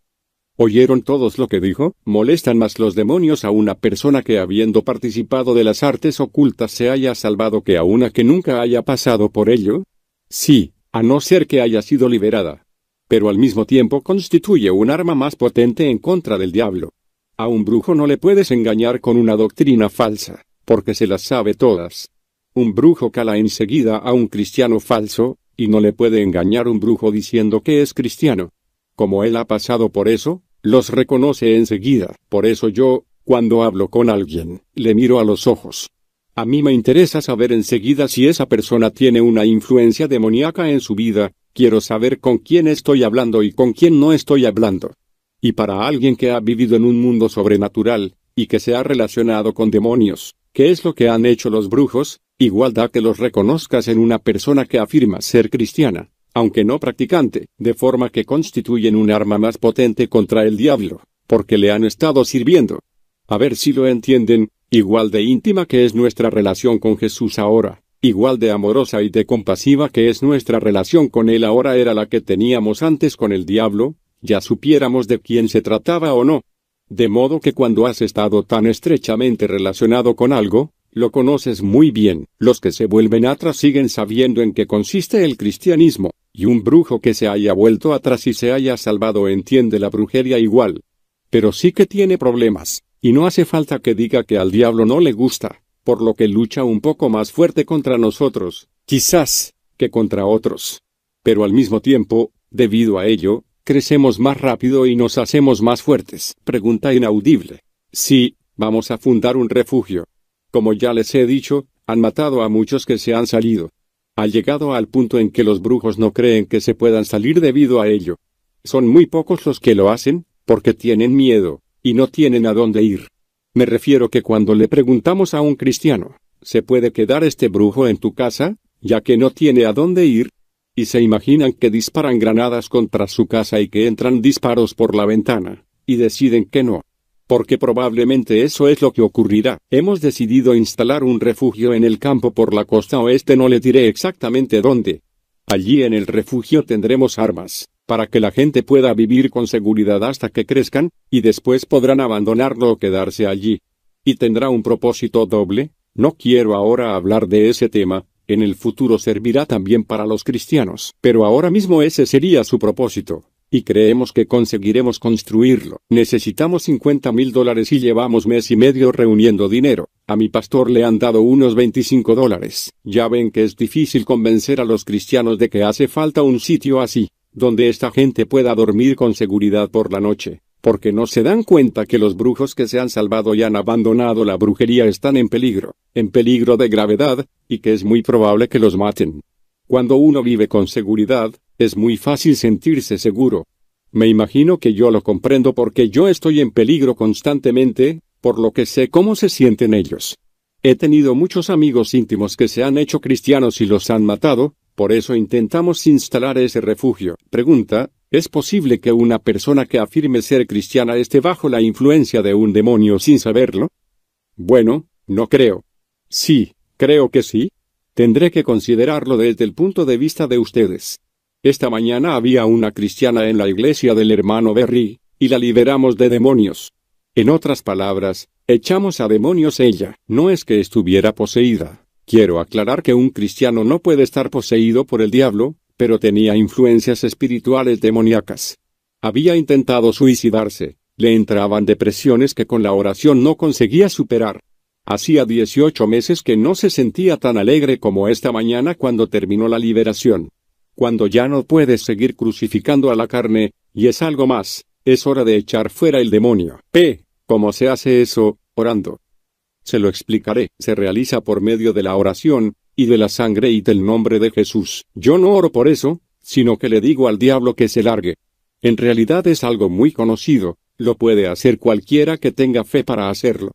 ¿Oyeron todos lo que dijo? ¿Molestan más los demonios a una persona que habiendo participado de las artes ocultas se haya salvado que a una que nunca haya pasado por ello? Sí, a no ser que haya sido liberada. Pero al mismo tiempo constituye un arma más potente en contra del diablo. A un brujo no le puedes engañar con una doctrina falsa, porque se las sabe todas. Un brujo cala enseguida a un cristiano falso, y no le puede engañar un brujo diciendo que es cristiano. Como él ha pasado por eso, los reconoce enseguida. Por eso yo, cuando hablo con alguien, le miro a los ojos. A mí me interesa saber enseguida si esa persona tiene una influencia demoníaca en su vida. Quiero saber con quién estoy hablando y con quién no estoy hablando. Y para alguien que ha vivido en un mundo sobrenatural, y que se ha relacionado con demonios, ¿qué es lo que han hecho los brujos? Igual da que los reconozcas en una persona que afirma ser cristiana, aunque no practicante, de forma que constituyen un arma más potente contra el diablo, porque le han estado sirviendo. A ver si lo entienden, igual de íntima que es nuestra relación con Jesús ahora, igual de amorosa y de compasiva que es nuestra relación con Él ahora era la que teníamos antes con el diablo, ya supiéramos de quién se trataba o no. De modo que cuando has estado tan estrechamente relacionado con algo, lo conoces muy bien. Los que se vuelven atrás siguen sabiendo en qué consiste el cristianismo, y un brujo que se haya vuelto atrás y se haya salvado entiende la brujería igual. Pero sí que tiene problemas, y no hace falta que diga que al diablo no le gusta, por lo que lucha un poco más fuerte contra nosotros, quizás, que contra otros. Pero al mismo tiempo, debido a ello, crecemos más rápido y nos hacemos más fuertes. Pregunta inaudible. Sí, vamos a fundar un refugio. Como ya les he dicho, han matado a muchos que se han salido. Ha llegado al punto en que los brujos no creen que se puedan salir debido a ello. Son muy pocos los que lo hacen, porque tienen miedo, y no tienen a dónde ir. Me refiero que cuando le preguntamos a un cristiano, ¿se puede quedar este brujo en tu casa, ya que no tiene a dónde ir? Y se imaginan que disparan granadas contra su casa y que entran disparos por la ventana, y deciden que no. Porque probablemente eso es lo que ocurrirá. Hemos decidido instalar un refugio en el campo por la costa oeste, no le diré exactamente dónde. Allí en el refugio tendremos armas, para que la gente pueda vivir con seguridad hasta que crezcan, y después podrán abandonarlo o quedarse allí. Y tendrá un propósito doble. No quiero ahora hablar de ese tema. En el futuro servirá también para los cristianos, pero ahora mismo ese sería su propósito, y creemos que conseguiremos construirlo. Necesitamos $50,000 y llevamos mes y medio reuniendo dinero. A mi pastor le han dado unos $25. Ya ven que es difícil convencer a los cristianos de que hace falta un sitio así, donde esta gente pueda dormir con seguridad por la noche, porque no se dan cuenta que los brujos que se han salvado y han abandonado la brujería están en peligro de gravedad, y que es muy probable que los maten. Cuando uno vive con seguridad, es muy fácil sentirse seguro. Me imagino que yo lo comprendo porque yo estoy en peligro constantemente, por lo que sé cómo se sienten ellos. He tenido muchos amigos íntimos que se han hecho cristianos y los han matado, por eso intentamos instalar ese refugio. Pregunta: ¿es posible que una persona que afirme ser cristiana esté bajo la influencia de un demonio sin saberlo? Bueno, no creo. Sí, creo que sí. Tendré que considerarlo desde el punto de vista de ustedes. Esta mañana había una cristiana en la iglesia del hermano Berry, y la liberamos de demonios. En otras palabras, echamos a demonios ella. No es que estuviera poseída. Quiero aclarar que un cristiano no puede estar poseído por el diablo, pero tenía influencias espirituales demoníacas. Había intentado suicidarse, le entraban depresiones que con la oración no conseguía superar. Hacía 18 meses que no se sentía tan alegre como esta mañana cuando terminó la liberación. Cuando ya no puedes seguir crucificando a la carne, y es algo más, es hora de echar fuera el demonio. ¿Cómo se hace eso? Orando. Se lo explicaré. Se realiza por medio de la oración, y de la sangre y del nombre de Jesús. Yo no oro por eso, sino que le digo al diablo que se largue. En realidad es algo muy conocido, lo puede hacer cualquiera que tenga fe para hacerlo.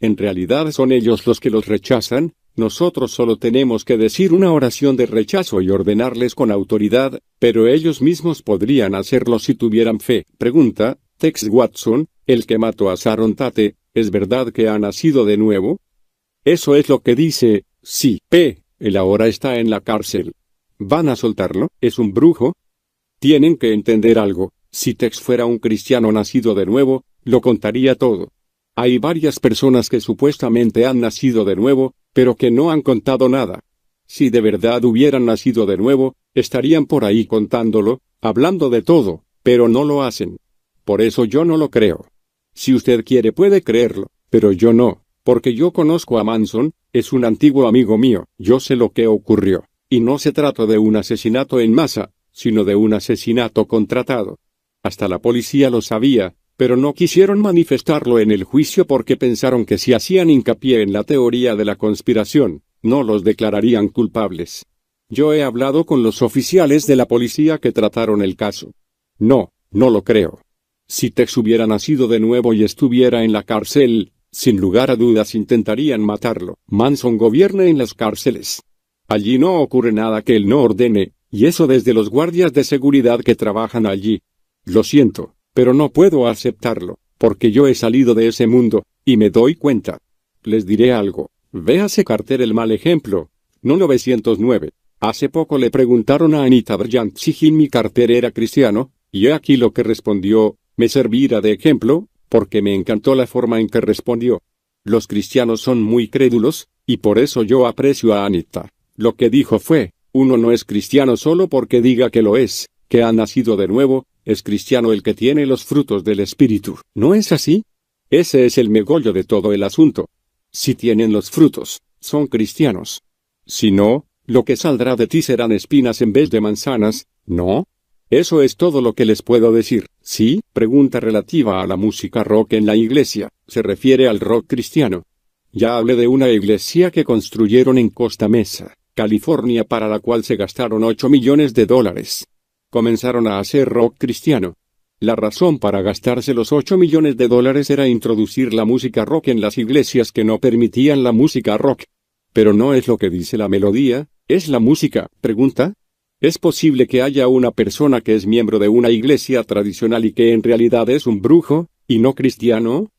En realidad son ellos los que los rechazan, nosotros solo tenemos que decir una oración de rechazo y ordenarles con autoridad, pero ellos mismos podrían hacerlo si tuvieran fe. Pregunta: Tex Watson, el que mató a Sharon Tate, ¿es verdad que ha nacido de nuevo? Eso es lo que dice. Sí. Él ahora está en la cárcel. ¿Van a soltarlo? ¿Es un brujo? Tienen que entender algo. Si Tex fuera un cristiano nacido de nuevo, lo contaría todo. Hay varias personas que supuestamente han nacido de nuevo, pero que no han contado nada. Si de verdad hubieran nacido de nuevo, estarían por ahí contándolo, hablando de todo, pero no lo hacen. Por eso yo no lo creo. Si usted quiere puede creerlo, pero yo no, porque yo conozco a Manson, es un antiguo amigo mío, yo sé lo que ocurrió, y no se trata de un asesinato en masa, sino de un asesinato contratado. Hasta la policía lo sabía, pero no quisieron manifestarlo en el juicio porque pensaron que si hacían hincapié en la teoría de la conspiración, no los declararían culpables. Yo he hablado con los oficiales de la policía que trataron el caso. No lo creo. Si Tex hubiera nacido de nuevo y estuviera en la cárcel, sin lugar a dudas intentarían matarlo. Manson gobierna en las cárceles. Allí no ocurre nada que él no ordene, y eso desde los guardias de seguridad que trabajan allí. Lo siento, pero no puedo aceptarlo, porque yo he salido de ese mundo, y me doy cuenta. Les diré algo. Véase Carter el mal ejemplo. No 909. Hace poco le preguntaron a Anita Bryant si Jimmy Carter era cristiano, y he aquí lo que respondió. Me servirá de ejemplo, porque me encantó la forma en que respondió. Los cristianos son muy crédulos, y por eso yo aprecio a Anita. Lo que dijo fue: uno no es cristiano solo porque diga que lo es, que ha nacido de nuevo, es cristiano el que tiene los frutos del Espíritu. ¿No es así? Ese es el megollo de todo el asunto. Si tienen los frutos, son cristianos. Si no, lo que saldrá de ti serán espinas en vez de manzanas, ¿no? Eso es todo lo que les puedo decir. ¿Sí? Pregunta relativa a la música rock en la iglesia. Se refiere al rock cristiano. Ya hablé de una iglesia que construyeron en Costa Mesa, California, para la cual se gastaron $8 millones. Comenzaron a hacer rock cristiano. La razón para gastarse los $8 millones era introducir la música rock en las iglesias que no permitían la música rock. Pero no es lo que dice la melodía, es la música. Pregunta: ¿es posible que haya una persona que es miembro de una iglesia tradicional y que en realidad es un brujo, y no cristiano?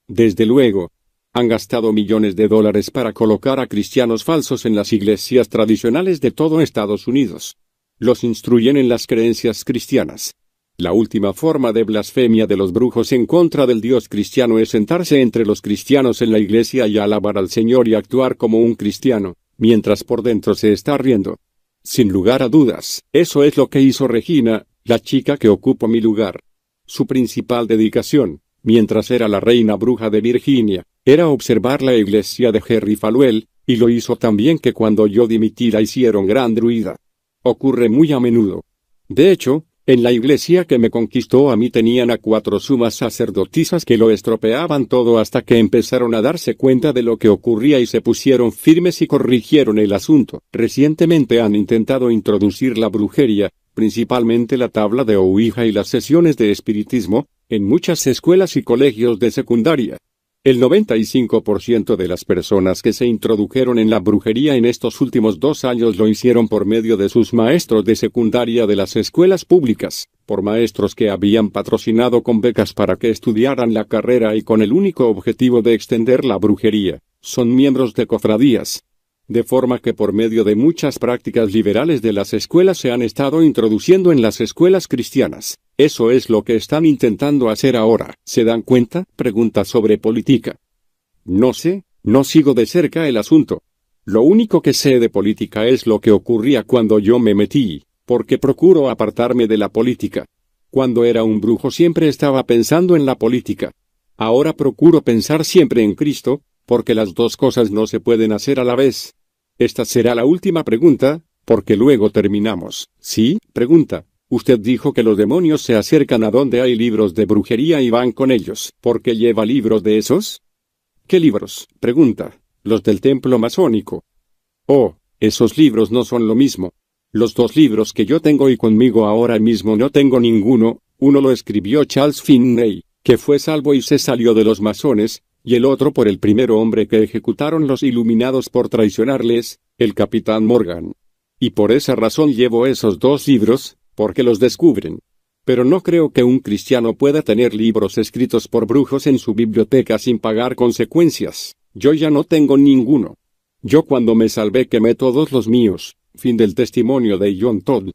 Desde luego. Han gastado millones de dólares para colocar a cristianos falsos en las iglesias tradicionales de todo Estados Unidos. Los instruyen en las creencias cristianas. La última forma de blasfemia de los brujos en contra del Dios cristiano es sentarse entre los cristianos en la iglesia y alabar al Señor y actuar como un cristiano, mientras por dentro se está riendo. Sin lugar a dudas, eso es lo que hizo Regina, la chica que ocupó mi lugar. Su principal dedicación, mientras era la reina bruja de Virginia, era observar la iglesia de Jerry Falwell, y lo hizo tan bien que cuando yo dimití la hicieron gran druida. Ocurre muy a menudo. De hecho, en la iglesia que me conquistó a mí tenían a 4 sumas sacerdotisas que lo estropeaban todo hasta que empezaron a darse cuenta de lo que ocurría y se pusieron firmes y corrigieron el asunto. Recientemente han intentado introducir la brujería, principalmente la tabla de Ouija y las sesiones de espiritismo, en muchas escuelas y colegios de secundaria. El 95% de las personas que se introdujeron en la brujería en estos últimos 2 años lo hicieron por medio de sus maestros de secundaria de las escuelas públicas, por maestros que habían patrocinado con becas para que estudiaran la carrera y con el único objetivo de extender la brujería. Son miembros de cofradías. De forma que por medio de muchas prácticas liberales de las escuelas se han estado introduciendo en las escuelas cristianas. Eso es lo que están intentando hacer ahora. ¿Se dan cuenta? Pregunta sobre política. No sé, no sigo de cerca el asunto. Lo único que sé de política es lo que ocurría cuando yo me metí, porque procuro apartarme de la política. Cuando era un brujo siempre estaba pensando en la política. Ahora procuro pensar siempre en Cristo, porque las dos cosas no se pueden hacer a la vez. Esta será la última pregunta, porque luego terminamos. ¿Sí? Pregunta. Usted dijo que los demonios se acercan a donde hay libros de brujería y van con ellos. ¿Por qué lleva libros de esos? ¿Qué libros? Pregunta. Los del templo masónico. Oh, esos libros no son lo mismo. Los 2 libros que yo tengo y conmigo ahora mismo no tengo ninguno. Uno lo escribió Charles Finney, que fue salvo y se salió de los masones, y el otro por el primer hombre que ejecutaron los iluminados por traicionarles, el capitán Morgan. Y por esa razón llevo esos 2 libros, porque los descubren. Pero no creo que un cristiano pueda tener libros escritos por brujos en su biblioteca sin pagar consecuencias. Yo ya no tengo ninguno. Yo cuando me salvé quemé todos los míos. Fin del testimonio de John Todd.